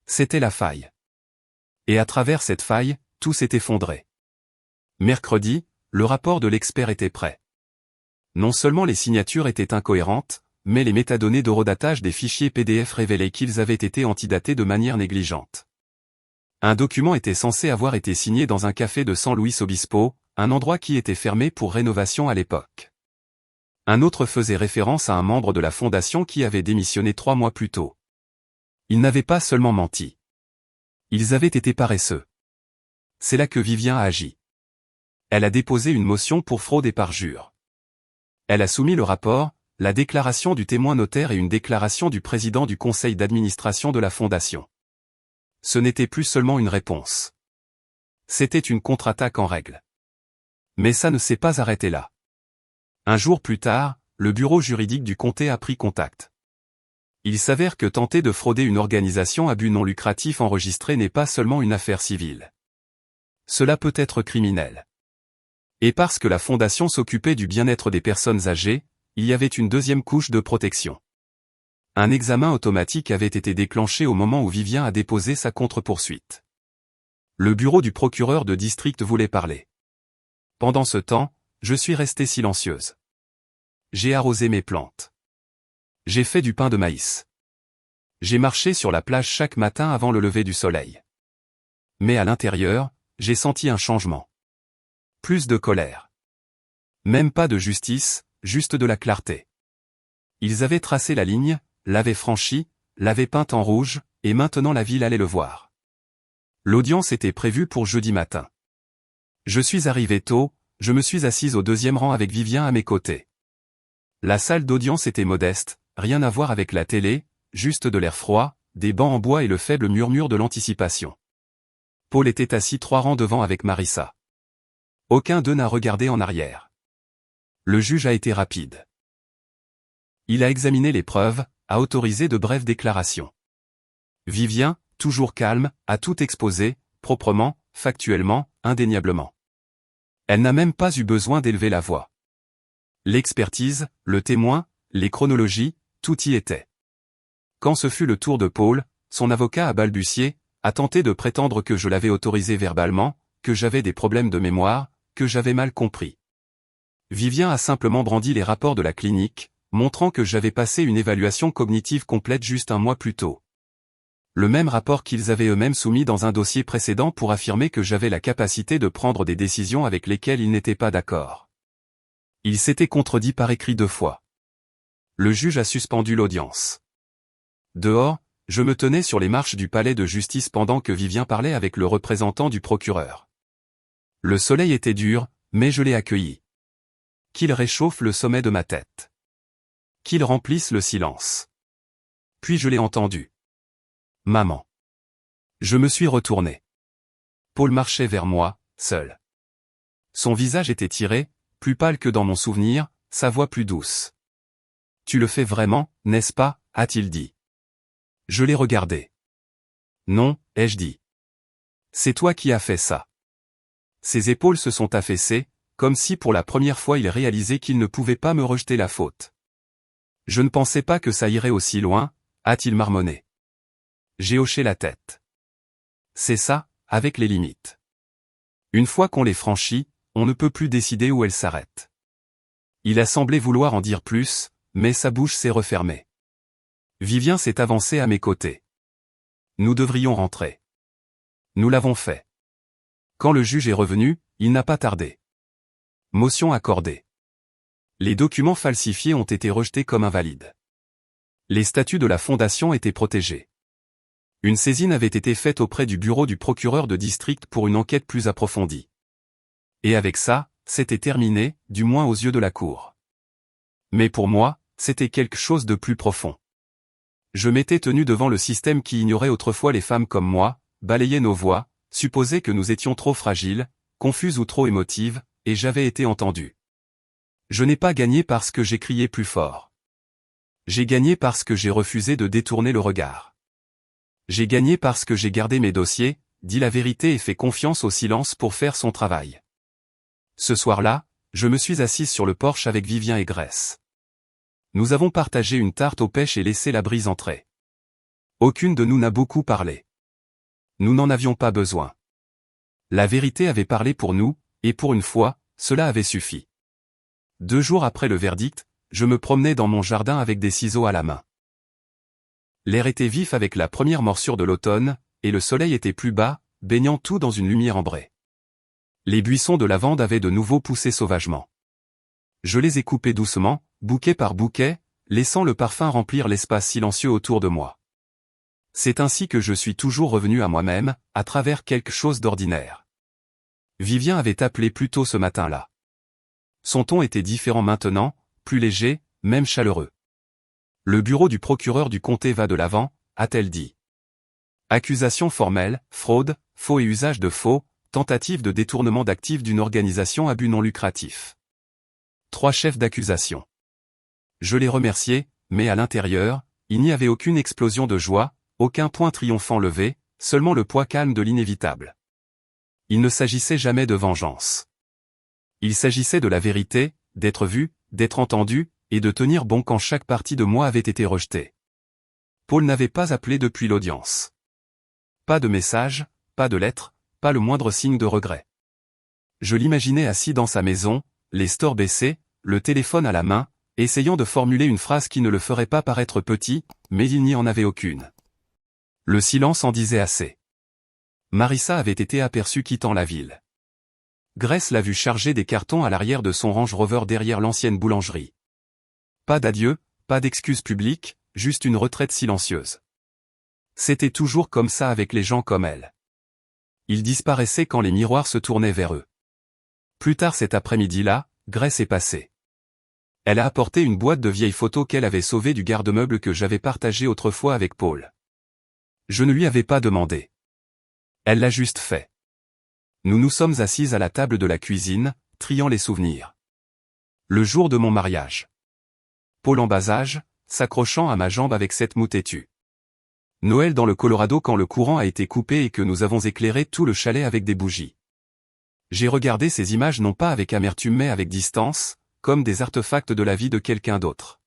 C'était la faille. Et à travers cette faille, tout s'est effondré. Mercredi, le rapport de l'expert était prêt. Non seulement les signatures étaient incohérentes, mais les métadonnées d'horodatage des fichiers PDF révélaient qu'ils avaient été antidatés de manière négligente. Un document était censé avoir été signé dans un café de San Luis Obispo, un endroit qui était fermé pour rénovation à l'époque. Un autre faisait référence à un membre de la fondation qui avait démissionné 3 mois plus tôt. Ils n'avaient pas seulement menti. Ils avaient été paresseux. C'est là que Vivien a agi. Elle a déposé une motion pour fraude et parjure. Elle a soumis le rapport, la déclaration du témoin notaire et une déclaration du président du conseil d'administration de la fondation. Ce n'était plus seulement une réponse. C'était une contre-attaque en règle. Mais ça ne s'est pas arrêté là. Un jour plus tard, le bureau juridique du comté a pris contact. Il s'avère que tenter de frauder une organisation à but non lucratif enregistrée n'est pas seulement une affaire civile. Cela peut être criminel. Et parce que la fondation s'occupait du bien-être des personnes âgées, il y avait une deuxième couche de protection. Un examen automatique avait été déclenché au moment où Vivien a déposé sa contre-poursuite. Le bureau du procureur de district voulait parler. Pendant ce temps, je suis restée silencieuse. J'ai arrosé mes plantes. J'ai fait du pain de maïs. J'ai marché sur la plage chaque matin avant le lever du soleil. Mais à l'intérieur, j'ai senti un changement. Plus de colère. Même pas de justice, juste de la clarté. Ils avaient tracé la ligne, l'avaient franchie, l'avaient peinte en rouge, et maintenant la ville allait le voir. L'audience était prévue pour jeudi matin. Je suis arrivé tôt, je me suis assise au deuxième rang avec Vivien à mes côtés. La salle d'audience était modeste, rien à voir avec la télé, juste de l'air froid, des bancs en bois et le faible murmure de l'anticipation. Paul était assis 3 rangs devant avec Marissa. Aucun d'eux n'a regardé en arrière. Le juge a été rapide. Il a examiné les preuves, a autorisé de brèves déclarations. Vivien, toujours calme, a tout exposé, proprement, factuellement, indéniablement. Elle n'a même pas eu besoin d'élever la voix. L'expertise, le témoin, les chronologies, tout y était. Quand ce fut le tour de Paul, son avocat a balbutié, a tenté de prétendre que je l'avais autorisé verbalement, que j'avais des problèmes de mémoire, que j'avais mal compris. Vivien a simplement brandi les rapports de la clinique, montrant que j'avais passé une évaluation cognitive complète juste 1 mois plus tôt. Le même rapport qu'ils avaient eux-mêmes soumis dans un dossier précédent pour affirmer que j'avais la capacité de prendre des décisions avec lesquelles ils n'étaient pas d'accord. Il s'était contredit par écrit 2 fois. Le juge a suspendu l'audience. Dehors, je me tenais sur les marches du palais de justice pendant que Vivien parlait avec le représentant du procureur. Le soleil était dur, mais je l'ai accueilli. Qu'il réchauffe le sommet de ma tête. Qu'il remplisse le silence. Puis je l'ai entendu. Maman. Je me suis retourné. Paul marchait vers moi, seul. Son visage était tiré, plus pâle que dans mon souvenir, sa voix plus douce. Tu le fais vraiment, n'est-ce pas, a-t-il dit. Je l'ai regardé. Non, ai-je dit. C'est toi qui as fait ça. Ses épaules se sont affaissées, comme si pour la première fois il réalisait qu'il ne pouvait pas me rejeter la faute. Je ne pensais pas que ça irait aussi loin, a-t-il marmonné. J'ai hoché la tête. C'est ça, avec les limites. Une fois qu'on les franchit, on ne peut plus décider où elles s'arrêtent. Il a semblé vouloir en dire plus, mais sa bouche s'est refermée. Vivien s'est avancé à mes côtés. Nous devrions rentrer. Nous l'avons fait. Quand le juge est revenu, il n'a pas tardé. Motion accordée. Les documents falsifiés ont été rejetés comme invalides. Les statuts de la fondation étaient protégés. Une saisine avait été faite auprès du bureau du procureur de district pour une enquête plus approfondie. Et avec ça, c'était terminé, du moins aux yeux de la cour. Mais pour moi, c'était quelque chose de plus profond. Je m'étais tenu devant le système qui ignorait autrefois les femmes comme moi, balayait nos voix, supposait que nous étions trop fragiles, confuses ou trop émotives, et j'avais été entendu. Je n'ai pas gagné parce que j'ai crié plus fort. J'ai gagné parce que j'ai refusé de détourner le regard. J'ai gagné parce que j'ai gardé mes dossiers, dit la vérité et fait confiance au silence pour faire son travail. Ce soir-là, je me suis assise sur le porche avec Vivien et Grace. Nous avons partagé une tarte aux pêches et laissé la brise entrer. Aucune de nous n'a beaucoup parlé. Nous n'en avions pas besoin. La vérité avait parlé pour nous, et pour une fois, cela avait suffi. 2 jours après le verdict, je me promenais dans mon jardin avec des ciseaux à la main. L'air était vif avec la première morsure de l'automne, et le soleil était plus bas, baignant tout dans une lumière ambrée. Les buissons de lavande avaient de nouveau poussé sauvagement. Je les ai coupés doucement, bouquet par bouquet, laissant le parfum remplir l'espace silencieux autour de moi. C'est ainsi que je suis toujours revenu à moi-même, à travers quelque chose d'ordinaire. Vivien avait appelé plus tôt ce matin-là. Son ton était différent maintenant, plus léger, même chaleureux. Le bureau du procureur du comté va de l'avant, a-t-elle dit. Accusation formelle, fraude, faux et usage de faux, tentative de détournement d'actifs d'une organisation à but non lucratif. 3 chefs d'accusation. Je les remerciais, mais à l'intérieur, il n'y avait aucune explosion de joie, aucun point triomphant levé, seulement le poids calme de l'inévitable. Il ne s'agissait jamais de vengeance. Il s'agissait de la vérité, d'être vu, d'être entendu, et de tenir bon quand chaque partie de moi avait été rejetée. Paul n'avait pas appelé depuis l'audience. Pas de message, pas de lettre, pas le moindre signe de regret. Je l'imaginais assis dans sa maison, les stores baissés, le téléphone à la main, essayant de formuler une phrase qui ne le ferait pas paraître petit, mais il n'y en avait aucune. Le silence en disait assez. Marissa avait été aperçue quittant la ville. Grace l'a vu charger des cartons à l'arrière de son Range Rover derrière l'ancienne boulangerie. Pas d'adieu, pas d'excuses publiques, juste une retraite silencieuse. C'était toujours comme ça avec les gens comme elle. Ils disparaissaient quand les miroirs se tournaient vers eux. Plus tard cet après-midi-là, Grace est passée. Elle a apporté une boîte de vieilles photos qu'elle avait sauvées du garde-meuble que j'avais partagé autrefois avec Paul. Je ne lui avais pas demandé. Elle l'a juste fait. Nous nous sommes assises à la table de la cuisine, triant les souvenirs. Le jour de mon mariage. Paul en bas âge, s'accrochant à ma jambe avec cette moue têtue. Noël dans le Colorado quand le courant a été coupé et que nous avons éclairé tout le chalet avec des bougies. J'ai regardé ces images non pas avec amertume mais avec distance, comme des artefacts de la vie de quelqu'un d'autre.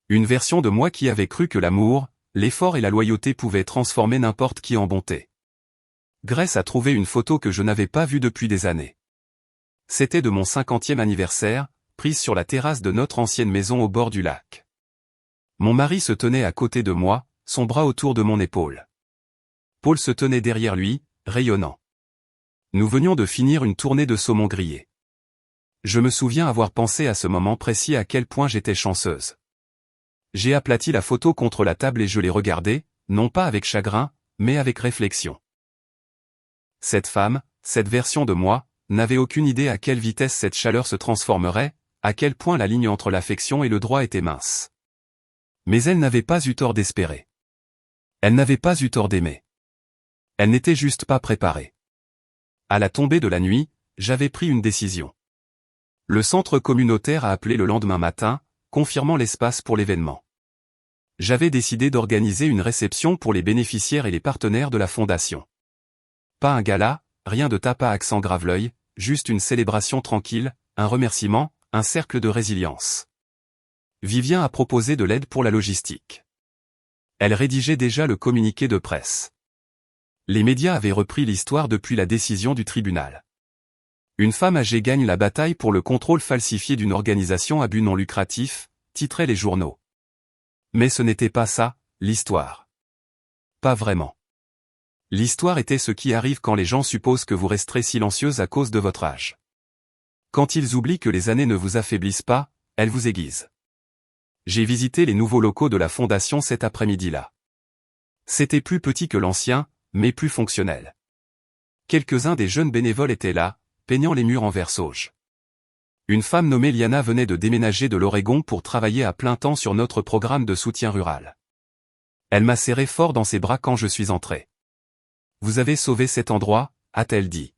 Une version de moi qui avait cru que l'amour, l'effort et la loyauté pouvaient transformer n'importe qui en bonté. Grace a trouvé une photo que je n'avais pas vue depuis des années. C'était de mon 50e anniversaire, prise sur la terrasse de notre ancienne maison au bord du lac. Mon mari se tenait à côté de moi, son bras autour de mon épaule. Paul se tenait derrière lui, rayonnant. Nous venions de finir une tournée de saumon grillé. Je me souviens avoir pensé à ce moment précis à quel point j'étais chanceuse. J'ai aplati la photo contre la table et je l'ai regardée, non pas avec chagrin, mais avec réflexion. Cette femme, cette version de moi, n'avait aucune idée à quelle vitesse cette chaleur se transformerait, à quel point la ligne entre l'affection et le droit était mince. Mais elle n'avait pas eu tort d'espérer. Elle n'avait pas eu tort d'aimer. Elle n'était juste pas préparée. À la tombée de la nuit, j'avais pris une décision. Le centre communautaire a appelé le lendemain matin, confirmant l'espace pour l'événement. J'avais décidé d'organiser une réception pour les bénéficiaires et les partenaires de la fondation. Pas un gala, rien de tape à accent grave-l'œil, juste une célébration tranquille, un remerciement, un cercle de résilience. Vivien a proposé de l'aide pour la logistique. Elle rédigeait déjà le communiqué de presse. Les médias avaient repris l'histoire depuis la décision du tribunal. Une femme âgée gagne la bataille pour le contrôle falsifié d'une organisation à but non lucratif, titraient les journaux. Mais ce n'était pas ça, l'histoire. Pas vraiment. L'histoire était ce qui arrive quand les gens supposent que vous resterez silencieuse à cause de votre âge. Quand ils oublient que les années ne vous affaiblissent pas, elles vous aiguisent. J'ai visité les nouveaux locaux de la fondation cet après-midi-là. C'était plus petit que l'ancien, mais plus fonctionnel. Quelques-uns des jeunes bénévoles étaient là, peignant les murs en vert sauge. Une femme nommée Liana venait de déménager de l'Oregon pour travailler à plein temps sur notre programme de soutien rural. Elle m'a serré fort dans ses bras quand je suis entré. « Vous avez sauvé cet endroit » a-t-elle dit.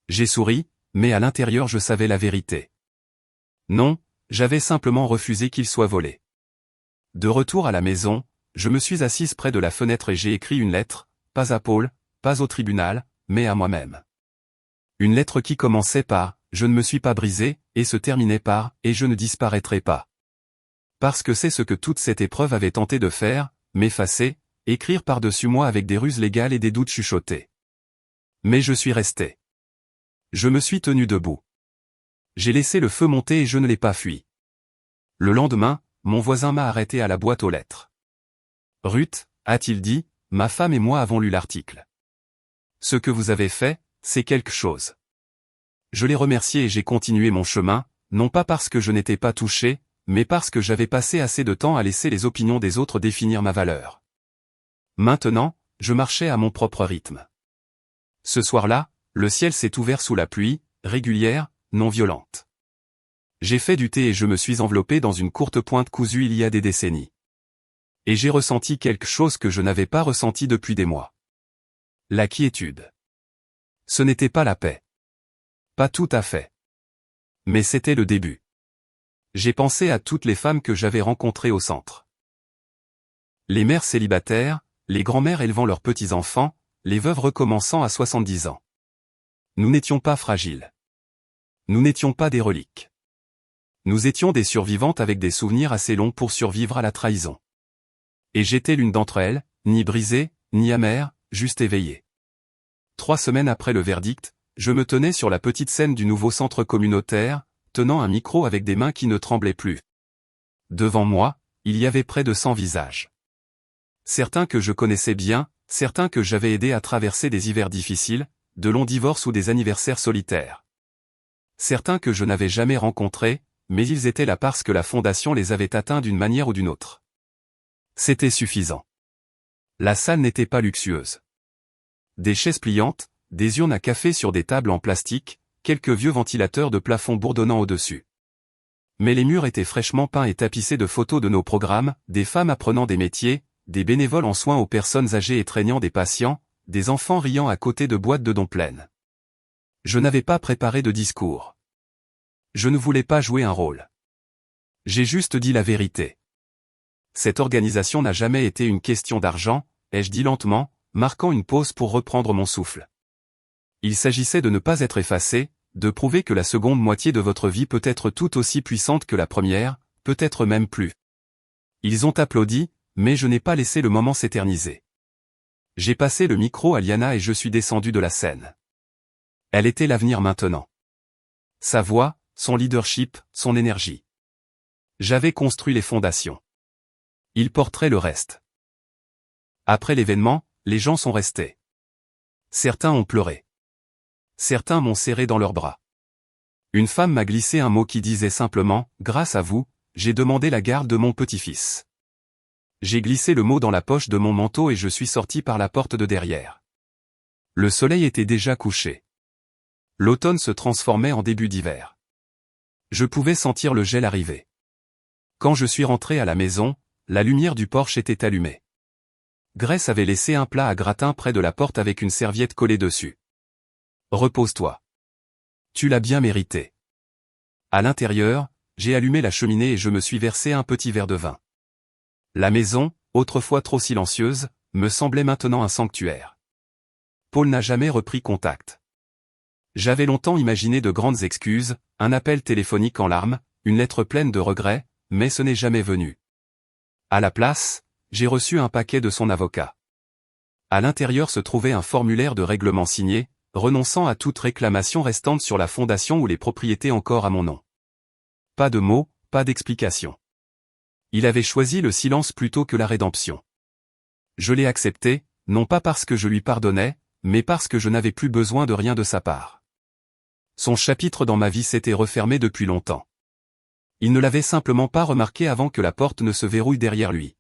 J'ai souri, mais à l'intérieur je savais la vérité. Non, j'avais simplement refusé qu'il soit volé. De retour à la maison, je me suis assise près de la fenêtre et j'ai écrit une lettre, pas à Paul, pas au tribunal, mais à moi-même. Une lettre qui commençait par « Je ne me suis pas brisé » et se terminait par « Et je ne disparaîtrai pas ». Parce que c'est ce que toute cette épreuve avait tenté de faire, m'effacer, écrire par-dessus moi avec des ruses légales et des doutes chuchotés. Mais je suis resté. Je me suis tenu debout. J'ai laissé le feu monter et je ne l'ai pas fui. Le lendemain, mon voisin m'a arrêté à la boîte aux lettres. « Ruth, a-t-il dit, ma femme et moi avons lu l'article. Ce que vous avez fait, c'est quelque chose. » Je l'ai remercié et j'ai continué mon chemin, non pas parce que je n'étais pas touché, mais parce que j'avais passé assez de temps à laisser les opinions des autres définir ma valeur. Maintenant, je marchais à mon propre rythme. Ce soir-là, le ciel s'est ouvert sous la pluie, régulière, non violente. J'ai fait du thé et je me suis enveloppé dans une courte pointe cousue il y a des décennies. Et j'ai ressenti quelque chose que je n'avais pas ressenti depuis des mois. La quiétude. Ce n'était pas la paix. Pas tout à fait. Mais c'était le début. J'ai pensé à toutes les femmes que j'avais rencontrées au centre. Les mères célibataires, les grands-mères élevant leurs petits-enfants, les veuves recommençant à 70 ans. Nous n'étions pas fragiles. Nous n'étions pas des reliques. Nous étions des survivantes avec des souvenirs assez longs pour survivre à la trahison. Et j'étais l'une d'entre elles, ni brisée, ni amère, juste éveillée. 3 semaines après le verdict, je me tenais sur la petite scène du nouveau centre communautaire, tenant un micro avec des mains qui ne tremblaient plus. Devant moi, il y avait près de 100 visages. Certains que je connaissais bien, certains que j'avais aidés à traverser des hivers difficiles, de longs divorces ou des anniversaires solitaires. Certains que je n'avais jamais rencontrés, mais ils étaient là parce que la fondation les avait atteints d'une manière ou d'une autre. C'était suffisant. La salle n'était pas luxueuse. Des chaises pliantes, des urnes à café sur des tables en plastique, quelques vieux ventilateurs de plafond bourdonnant au-dessus. Mais les murs étaient fraîchement peints et tapissés de photos de nos programmes, des femmes apprenant des métiers, des bénévoles en soins aux personnes âgées étreignant des patients, des enfants riant à côté de boîtes de dons pleines. Je n'avais pas préparé de discours. Je ne voulais pas jouer un rôle. J'ai juste dit la vérité. Cette organisation n'a jamais été une question d'argent, ai-je dit lentement, marquant une pause pour reprendre mon souffle. Il s'agissait de ne pas être effacé, de prouver que la seconde moitié de votre vie peut être tout aussi puissante que la première, peut-être même plus. Ils ont applaudi, mais je n'ai pas laissé le moment s'éterniser. J'ai passé le micro à Liana et je suis descendu de la scène. Elle était l'avenir maintenant. Sa voix, son leadership, son énergie. J'avais construit les fondations. Il porterait le reste. Après l'événement, les gens sont restés. Certains ont pleuré. Certains m'ont serré dans leurs bras. Une femme m'a glissé un mot qui disait simplement « Grâce à vous, j'ai demandé la garde de mon petit-fils ». J'ai glissé le mot dans la poche de mon manteau et je suis sorti par la porte de derrière. Le soleil était déjà couché. L'automne se transformait en début d'hiver. Je pouvais sentir le gel arriver. Quand je suis rentré à la maison, la lumière du porche était allumée. Grace avait laissé un plat à gratin près de la porte avec une serviette collée dessus. Repose-toi. Tu l'as bien mérité. À l'intérieur, j'ai allumé la cheminée et je me suis versé un petit verre de vin. La maison, autrefois trop silencieuse, me semblait maintenant un sanctuaire. Paul n'a jamais repris contact. J'avais longtemps imaginé de grandes excuses, un appel téléphonique en larmes, une lettre pleine de regrets, mais ce n'est jamais venu. À la place, j'ai reçu un paquet de son avocat. À l'intérieur se trouvait un formulaire de règlement signé, renonçant à toute réclamation restante sur la fondation ou les propriétés encore à mon nom. Pas de mots, pas d'explication. Il avait choisi le silence plutôt que la rédemption. Je l'ai accepté, non pas parce que je lui pardonnais, mais parce que je n'avais plus besoin de rien de sa part. Son chapitre dans ma vie s'était refermé depuis longtemps. Il ne l'avait simplement pas remarqué avant que la porte ne se verrouille derrière lui.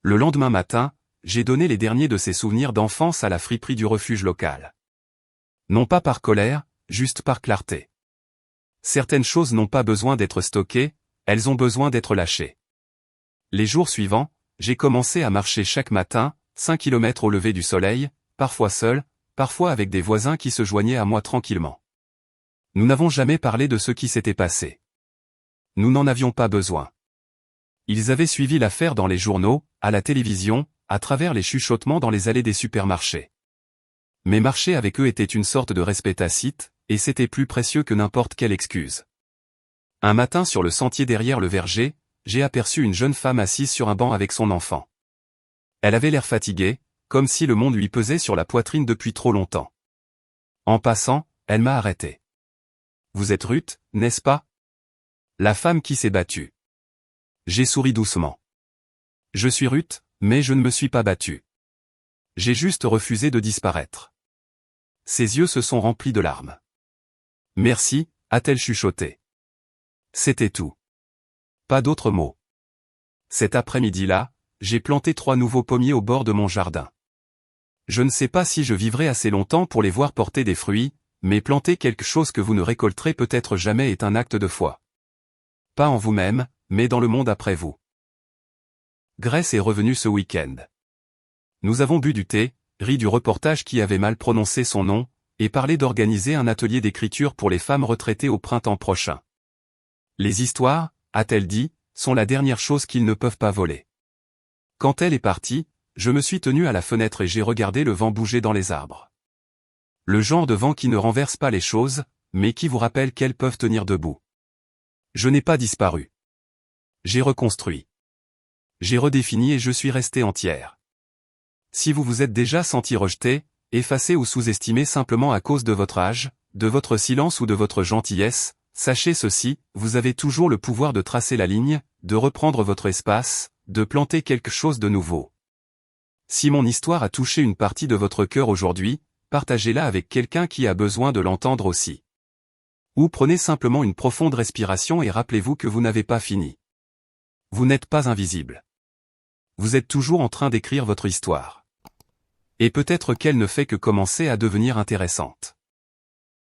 Le lendemain matin, j'ai donné les derniers de ses souvenirs d'enfance à la friperie du refuge local. Non pas par colère, juste par clarté. Certaines choses n'ont pas besoin d'être stockées, elles ont besoin d'être lâchées. Les jours suivants, j'ai commencé à marcher chaque matin, 5 kilomètres au lever du soleil, parfois seul, parfois avec des voisins qui se joignaient à moi tranquillement. Nous n'avons jamais parlé de ce qui s'était passé. Nous n'en avions pas besoin. Ils avaient suivi l'affaire dans les journaux, à la télévision, à travers les chuchotements dans les allées des supermarchés. Mais marcher avec eux était une sorte de respect tacite, et c'était plus précieux que n'importe quelle excuse. Un matin sur le sentier derrière le verger, j'ai aperçu une jeune femme assise sur un banc avec son enfant. Elle avait l'air fatiguée, comme si le monde lui pesait sur la poitrine depuis trop longtemps. En passant, elle m'a arrêté. « Vous êtes Ruth, n'est-ce pas ? La femme qui s'est battue. » J'ai souri doucement. « Je suis Ruth, mais je ne me suis pas battue. J'ai juste refusé de disparaître. » Ses yeux se sont remplis de larmes. « Merci », a-t-elle chuchoté. C'était tout. Pas d'autres mots. Cet après-midi-là, j'ai planté 3 nouveaux pommiers au bord de mon jardin. Je ne sais pas si je vivrai assez longtemps pour les voir porter des fruits, mais planter quelque chose que vous ne récolterez peut-être jamais est un acte de foi. Pas en vous-même, mais dans le monde après vous. Grace est revenue ce week-end. Nous avons bu du thé, ri du reportage qui avait mal prononcé son nom, et parlé d'organiser un atelier d'écriture pour les femmes retraitées au printemps prochain. Les histoires, a-t-elle dit, sont la dernière chose qu'ils ne peuvent pas voler. Quand elle est partie, je me suis tenu à la fenêtre et j'ai regardé le vent bouger dans les arbres. Le genre de vent qui ne renverse pas les choses, mais qui vous rappelle qu'elles peuvent tenir debout. Je n'ai pas disparu. J'ai reconstruit. J'ai redéfini et je suis resté entière. Si vous vous êtes déjà senti rejeté, effacé ou sous-estimé simplement à cause de votre âge, de votre silence ou de votre gentillesse, sachez ceci, vous avez toujours le pouvoir de tracer la ligne, de reprendre votre espace, de planter quelque chose de nouveau. Si mon histoire a touché une partie de votre cœur aujourd'hui, partagez-la avec quelqu'un qui a besoin de l'entendre aussi. Ou prenez simplement une profonde respiration et rappelez-vous que vous n'avez pas fini. Vous n'êtes pas invisible. Vous êtes toujours en train d'écrire votre histoire. Et peut-être qu'elle ne fait que commencer à devenir intéressante.